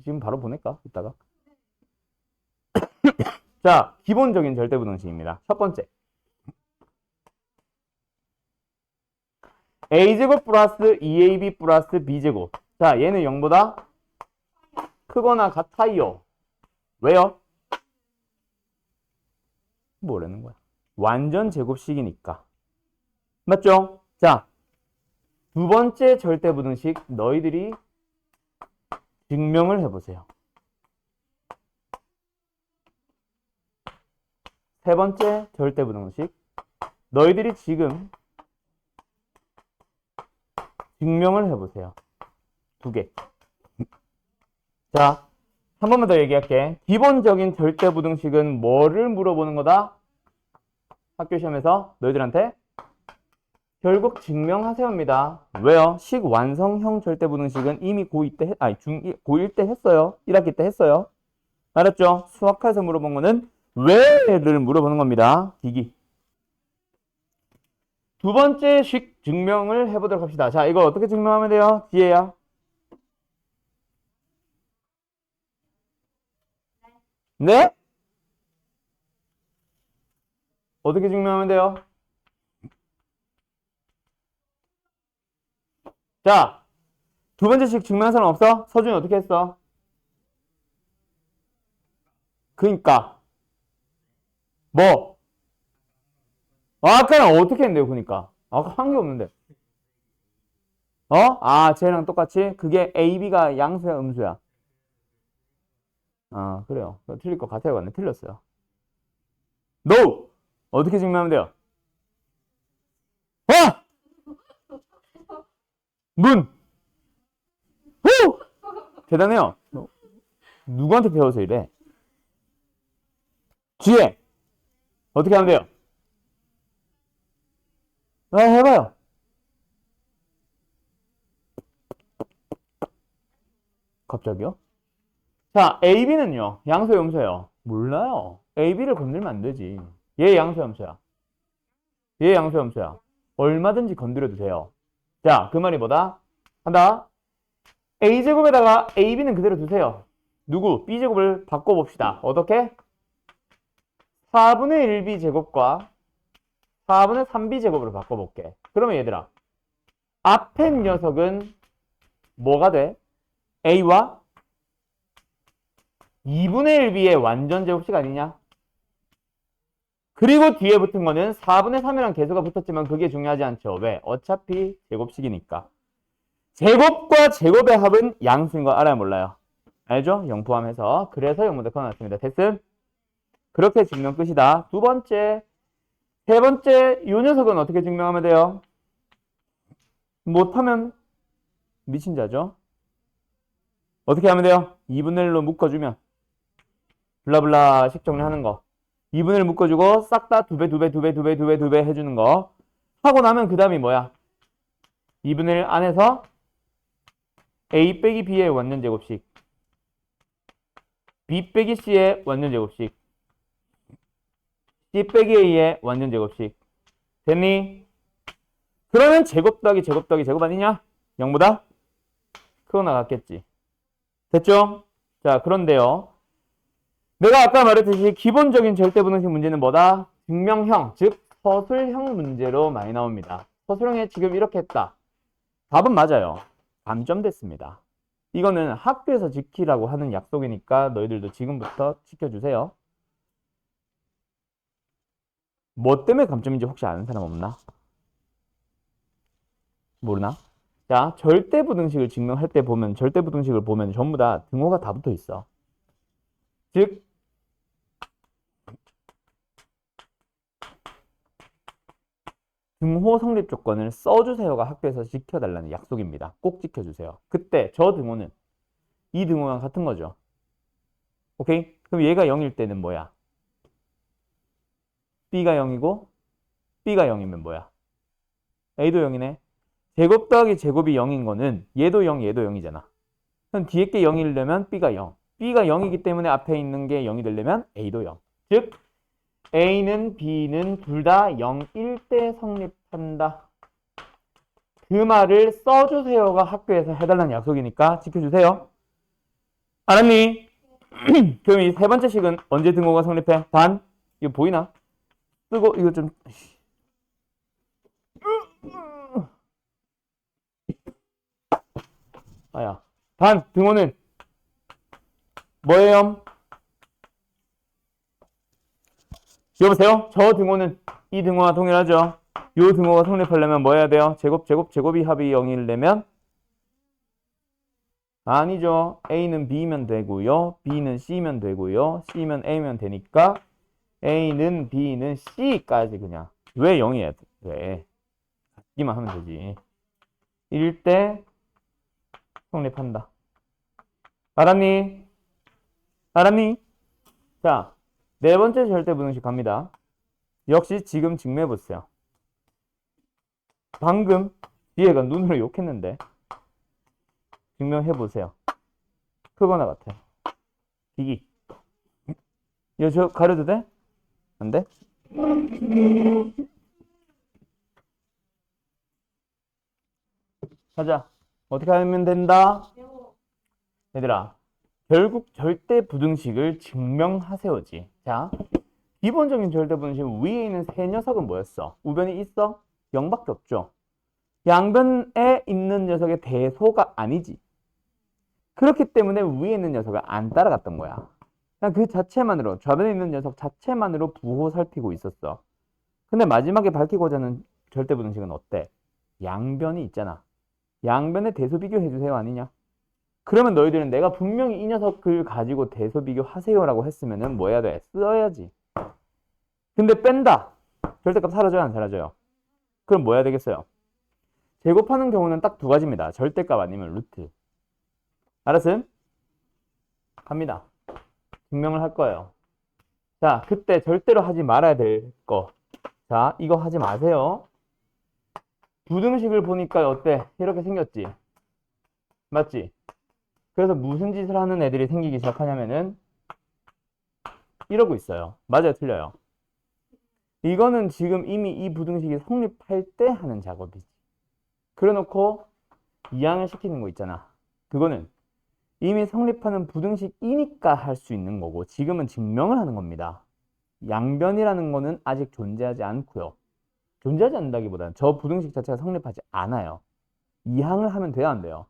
지금 바로 보낼까? 이따가. 자, 기본적인 절대부등식입니다. 첫 번째. a제곱 플러스 2ab 플러스 b제곱. 자, 얘는 0보다 크거나 같아요. 왜요? 뭐라는 거야? 완전 제곱식이니까. 맞죠? 자, 두 번째 절대부등식 너희들이 증명을 해보세요. 세 번째 절대부등식 너희들이 지금 증명을 해보세요. 두 개. 자, 한 번만 더 얘기할게. 기본적인 절대부등식은 뭐를 물어보는 거다? 학교 시험에서 너희들한테 결국 증명하세요입니다. 왜요? 식 완성형 절대부등식은 이미 고2 때, 고1 때 했어요. 1학기 때 했어요. 알았죠? 수학과에서 물어본 거는 왜를 물어보는 겁니다. 기기. 두 번째 식 증명을 해보도록 합시다. 자, 이거 어떻게 증명하면 돼요? 지혜야. 네? 어떻게 증명하면 돼요? 자, 두 번째 식 증명한 사람 없어? 서준이 어떻게 했어? 그니까. 뭐? 아까는 어떻게 했는데요, 그니까? 아까 한 게 없는데. 쟤랑 똑같이? 그게 A, B가 양수야, 음수야? 그래요. 틀릴 것 같아요. 맞네. 틀렸어요. No! 어떻게 증명하면 돼요? 아! 문! 후! 대단해요. 누구한테 배워서 이래? 지혜! 어떻게 하면 돼요? 해봐요. 갑자기요? 자, AB는요. 양수야, 음수예요? 몰라요. AB를 건들면 안 되지. 얘 양수야, 음수야? 얘 양수야, 음수야? 얼마든지 건드려도 돼요. 자, 그 말이 뭐다? 한다. A제곱에다가 AB는 그대로 두세요. 누구? B제곱을 바꿔봅시다. 어떻게? 4분의 1B 제곱과 4분의 3B 제곱으로 바꿔볼게. 그러면 얘들아, 앞에 녀석은 뭐가 돼? A와 2분의 1B의 완전 제곱식 아니냐? 그리고 뒤에 붙은 거는 4분의 3이랑 계수가 붙었지만 그게 중요하지 않죠. 왜? 어차피 제곱식이니까. 제곱과 제곱의 합은 양수인 거 알아요? 몰라요? 알죠? 0 포함해서. 그래서 0보다 커놨습니다. 됐음? 그렇게 증명 끝이다. 두 번째. 세 번째, 이 녀석은 어떻게 증명하면 돼요? 못하면 미친 자죠. 어떻게 하면 돼요? 2분의 1로 묶어주면 블라블라식 정리하는 거. 2분의 1 묶어주고 싹 다 2배, 2배, 2배, 2배, 2배, 2배 해주는 거. 하고 나면 그 다음이 뭐야? 2분의 1 안에서 A 빼기 B의 완전 제곱식, B 빼기 C의 완전 제곱식, C 빼기 A의 완전 제곱식. 됐니? 그러면 제곱 더하기 제곱 더하기 제곱 아니냐? 0보다 크고 나갔겠지. 됐죠? 자, 그런데요. 내가 아까 말했듯이 기본적인 절대분홍식 문제는 뭐다? 증명형, 즉 서술형 문제로 많이 나옵니다. 서술형에 지금 이렇게 했다. 답은 맞아요. 감점됐습니다. 이거는 학교에서 지키라고 하는 약속이니까 너희들도 지금부터 지켜주세요. 뭐 때문에 감점인지 혹시 아는 사람 없나? 모르나? 자, 절대부등식을 증명할 때 보면, 절대부등식을 보면 전부 다 등호가 다 붙어 있어. 즉, 등호 성립 조건을 써주세요가 학교에서 지켜달라는 약속입니다. 꼭 지켜주세요. 그때 저 등호는 이 등호랑 같은 거죠. 오케이? 그럼 얘가 0일 때는 뭐야? B가 0이고 B가 0이면 뭐야? A도 0이네. 제곱 더하기 제곱이 0인 거는 얘도 0, 얘도 0이잖아. 그럼 뒤에 게 0이려면 B가 0. B가 0이기 때문에 앞에 있는 게 0이 되려면 A도 0. 즉 A는 B는 둘 다 0일 때 성립한다. 그 말을 써주세요가 학교에서 해달라는 약속이니까 지켜주세요. 알았니? 그럼 이 세 번째 식은 언제 등호가 성립해? 단, 이거 보이나? 쓰고 이거 좀 아야. 단, 등호는 뭐예요? 여보세요? 저 등호는 이 등호와 동일하죠? 요 등호가 성립하려면 뭐 해야 돼요? 제곱이 합이 0일 내면? 아니죠. A는 B면 되고요. B는 C면 되고요. C면 A면 되니까 A는 B는 C까지 그냥. 왜 0이야? 왜? 같기만 하면 되지. 이럴 때 성립한다. 알았니? 알았니? 자, 네 번째 절대부등식 갑니다. 역시 지금 증명해보세요. 방금 뒤에가 눈으로 욕했는데 증명해보세요. 크거나 같아요. 기기. 이거 저 가려도 돼? 안 돼? 가자. 어떻게 하면 된다? 얘들아, 결국 절대부등식을 증명하세요지. 자, 기본적인 절대부등식 위에 있는 세 녀석은 뭐였어? 우변이 있어? 0밖에 없죠. 양변에 있는 녀석의 대소가 아니지. 그렇기 때문에 위에 있는 녀석을 안 따라갔던 거야. 그냥 그 자체만으로, 좌변에 있는 녀석 자체만으로 부호 살피고 있었어. 근데 마지막에 밝히고자 하는 절대부등식은 어때? 양변이 있잖아. 양변의 대소 비교해주세요 아니냐? 그러면 너희들은 내가 분명히 이 녀석을 가지고 대소 비교하세요라고 했으면은 뭐 해야 돼? 써야지. 근데 뺀다. 절대값 사라져요 안 사라져요? 그럼 뭐 해야 되겠어요? 제곱하는 경우는 딱 두 가지입니다. 절대값 아니면 루트. 알았음? 갑니다. 증명을 할 거예요. 자, 그때 절대로 하지 말아야 될 거. 자, 이거 하지 마세요. 부등식을 보니까 어때? 이렇게 생겼지? 맞지? 그래서 무슨 짓을 하는 애들이 생기기 시작하냐면은 이러고 있어요. 맞아요? 틀려요? 이거는 지금 이미 이 부등식이 성립할 때 하는 작업이지. 그래놓고 이항을 시키는 거 있잖아. 그거는 이미 성립하는 부등식이니까 할 수 있는 거고 지금은 증명을 하는 겁니다. 양변이라는 거는 아직 존재하지 않고요. 존재하지 않는다기보다는 저 부등식 자체가 성립하지 않아요. 이항을 하면 돼요? 안 돼요?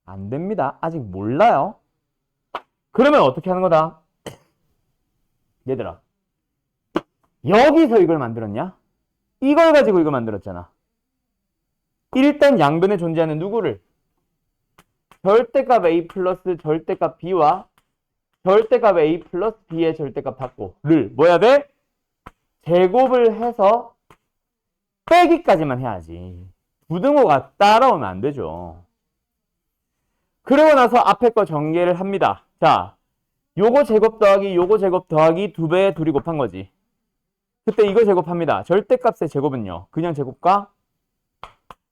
안 됩니다. 아직 몰라요. 그러면 어떻게 하는 거다? 얘들아, 여기서 이걸 만들었냐? 이걸 가지고 이걸 만들었잖아. 일단 양변에 존재하는 누구를? 절대값 A 플러스 절대값 B와 절대값 A 플러스 B의 절대값 받고를 뭐 해야 돼? 제곱을 해서 빼기까지만 해야지. 부등호가 따라오면 안 되죠. 그러고 나서 앞에 거 전개를 합니다. 자, 요거 제곱 더하기 요거 제곱 더하기 2배 둘이 곱한 거지. 그때 이거 제곱합니다. 절대값의 제곱은요. 그냥 제곱과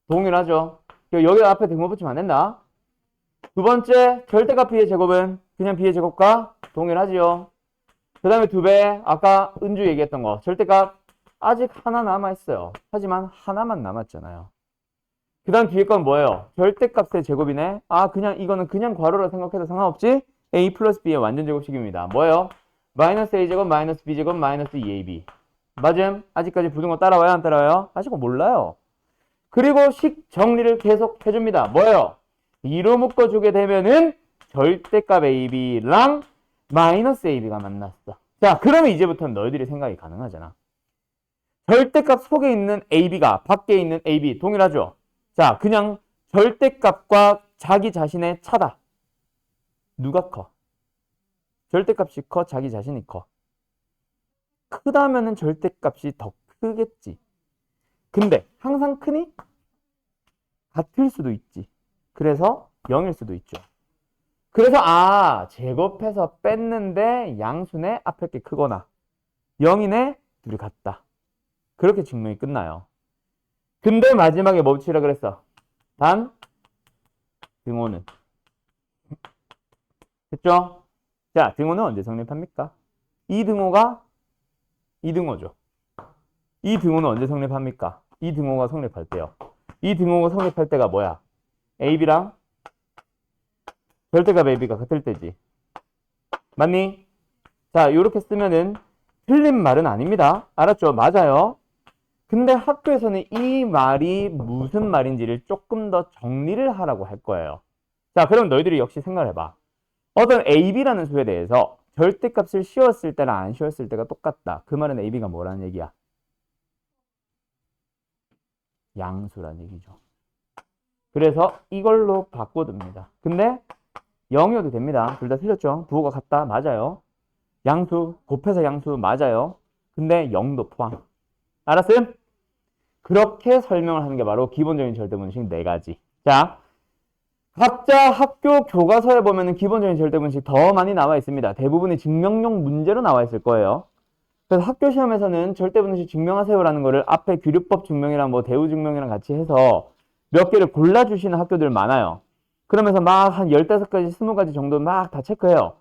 동일하죠. 여기 앞에 등호 붙이면 안 된다. 두 번째, 절대값 b의 제곱은 그냥 b의 제곱과 동일하지요. 그 다음에 2배, 아까 은주 얘기했던 거. 절대값 아직 하나 남아있어요. 하지만 하나만 남았잖아요. 그 다음 뒤에 건 뭐예요? 절대값의 제곱이네. 아, 그냥 이거는 그냥 괄호로 생각해도 상관없지? a 플러스 b의 완전 제곱식입니다. 뭐예요? 마이너스 a제곱, 마이너스 b제곱, 마이너스 2ab. 맞음? 아직까지 부등호 따라와요? 안 따라와요? 아직 몰라요. 그리고 식 정리를 계속 해줍니다. 뭐예요? 2로 묶어주게 되면은 절대값 ab랑 마이너스 ab가 만났어. 자, 그러면 이제부터는 너희들이 생각이 가능하잖아. 절대값 속에 있는 ab가 밖에 있는 ab 동일하죠? 자, 그냥 절대값과 자기 자신의 차다. 누가 커? 절대값이 커? 자기 자신이 커? 크다면은 절대값이 더 크겠지. 근데 항상 크니? 같을 수도 있지. 그래서 0일 수도 있죠. 그래서 제곱해서 뺐는데 양수네 앞에 게 크거나 0이네 둘이 같다. 그렇게 증명이 끝나요. 근데 마지막에 뭐 붙이라 그랬어? 단 등호는. 됐죠? 자, 등호는 언제 성립합니까? 이 등호가 이 등호죠. 이 등호는 언제 성립합니까? 이 등호가 성립할 때요. 이 등호가 성립할 때가 뭐야? AB랑 절대값 AB가 같을 때지. 맞니? 자, 이렇게 쓰면은 틀린 말은 아닙니다. 알았죠? 맞아요. 근데 학교에서는 이 말이 무슨 말인지를 조금 더 정리를 하라고 할 거예요. 자, 그럼 너희들이 역시 생각을 해봐. 어떤 AB라는 수에 대해서 절대값을 씌웠을 때랑 안 씌웠을 때가 똑같다. 그 말은 AB가 뭐라는 얘기야? 양수란 얘기죠. 그래서 이걸로 바꿔둡니다. 근데 0이어도 됩니다. 둘 다 틀렸죠? 부호가 같다. 맞아요. 양수, 곱해서 양수 맞아요. 근데 0도 포함. 알았음? 그렇게 설명을 하는 게 바로 기본적인 절대분식 4가지. 자, 각자 학교 교과서에 보면은 기본적인 절대분식 더 많이 나와 있습니다. 대부분이 증명용 문제로 나와 있을 거예요. 그래서 학교 시험에서는 절대분식 증명하세요라는 거를 앞에 규律법 증명이랑 뭐 대우 증명이랑 같이 해서 몇 개를 골라주시는 학교들 많아요. 그러면서 막 한 15가지, 20가지 정도 막 다 체크해요.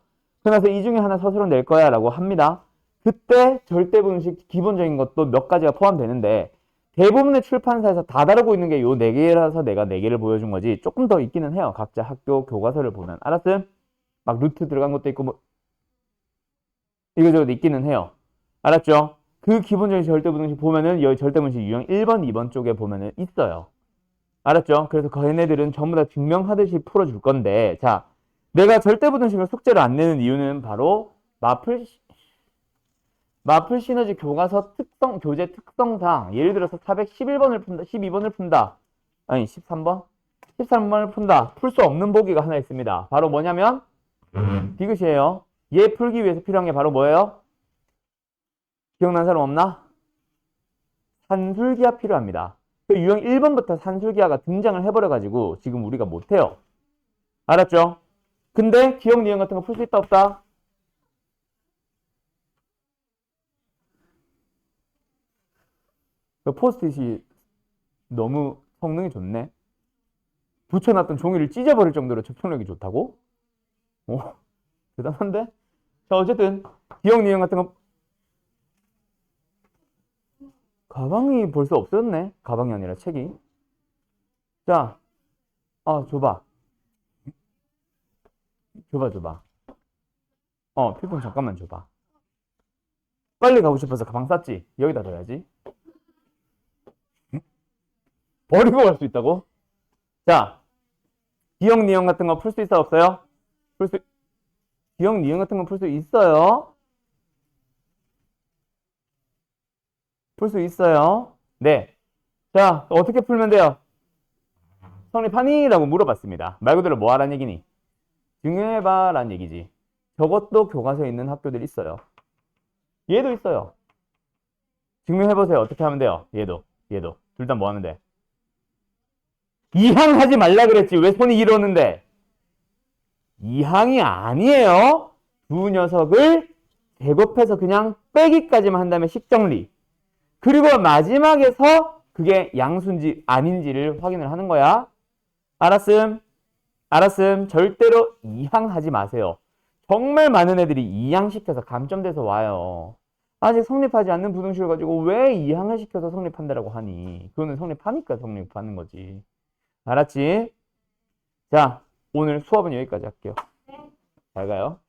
그러면서 이 중에 하나 서술은 낼 거야 라고 합니다. 그때 절대분식 기본적인 것도 몇 가지가 포함되는데 대부분의 출판사에서 다 다루고 있는 게 요 4개라서 내가 4개를 보여준 거지. 조금 더 있기는 해요. 각자 학교 교과서를 보면. 알았음? 막 루트 들어간 것도 있고 뭐 이거저거 있기는 해요. 알았죠? 그 기본적인 절대분식 보면은 여기 절대분식 유형 1번, 2번 쪽에 보면은 있어요. 알았죠? 그래서 걔네들은 전부 다 증명하듯이 풀어줄 건데, 자, 내가 절대분식을 숙제를 안 내는 이유는 바로 마플 시너지 교과서 특성, 교재 특성상, 예를 들어서 411번을 푼다, 12번을 푼다, 아니, 13번? 13번을 푼다. 풀 수 없는 보기가 하나 있습니다. 바로 뭐냐면, 디귿이에요. 얘 풀기 위해서 필요한 게 바로 뭐예요? 기억난 사람 없나? 산술기하 필요합니다. 그 유형 1번부터 산술기하가 등장을 해버려가지고 지금 우리가 못해요. 알았죠? 근데 기억 니은 같은 거 풀 수 있다 없다? 그 포스트잇이 너무 성능이 좋네. 붙여놨던 종이를 찢어버릴 정도로 접촉력이 좋다고? 오, 대단한데? 자, 어쨌든 기억 니은 같은 거 가방이 벌써 없어졌네. 가방이 아니라 책이. 자, 줘봐. 줘봐. 필통 잠깐만 줘봐. 빨리 가고 싶어서 가방 쌌지? 여기다 둬야지. 버리고 갈 수 있다고? 자, 기억 니은 같은 거 풀 수 있어 없어요? 기억 니은 같은 거 풀 수 있어요? 풀 수 있어요? 네. 자, 어떻게 풀면 돼요? 성립하니? 라고 물어봤습니다. 말 그대로 뭐 하라는 얘기니? 증명해봐 라는 얘기지. 저것도 교과서에 있는 학교들이 있어요. 얘도 있어요. 증명해보세요. 어떻게 하면 돼요? 얘도. 둘 다 뭐 하는데? 이항하지 말라 그랬지. 왜 손이 이러는데? 이항이 아니에요. 두 녀석을 제곱해서 그냥 빼기까지만 한다면 식정리. 그리고 마지막에서 그게 양수인지 아닌지를 확인을 하는 거야. 알았음? 알았음? 절대로 이항하지 마세요. 정말 많은 애들이 이항시켜서 감점돼서 와요. 아직 성립하지 않는 부등식을 가지고 왜 이항을 시켜서 성립한다라고 하니? 그거는 성립하니까 성립하는 거지. 알았지? 자, 오늘 수업은 여기까지 할게요. 잘 가요.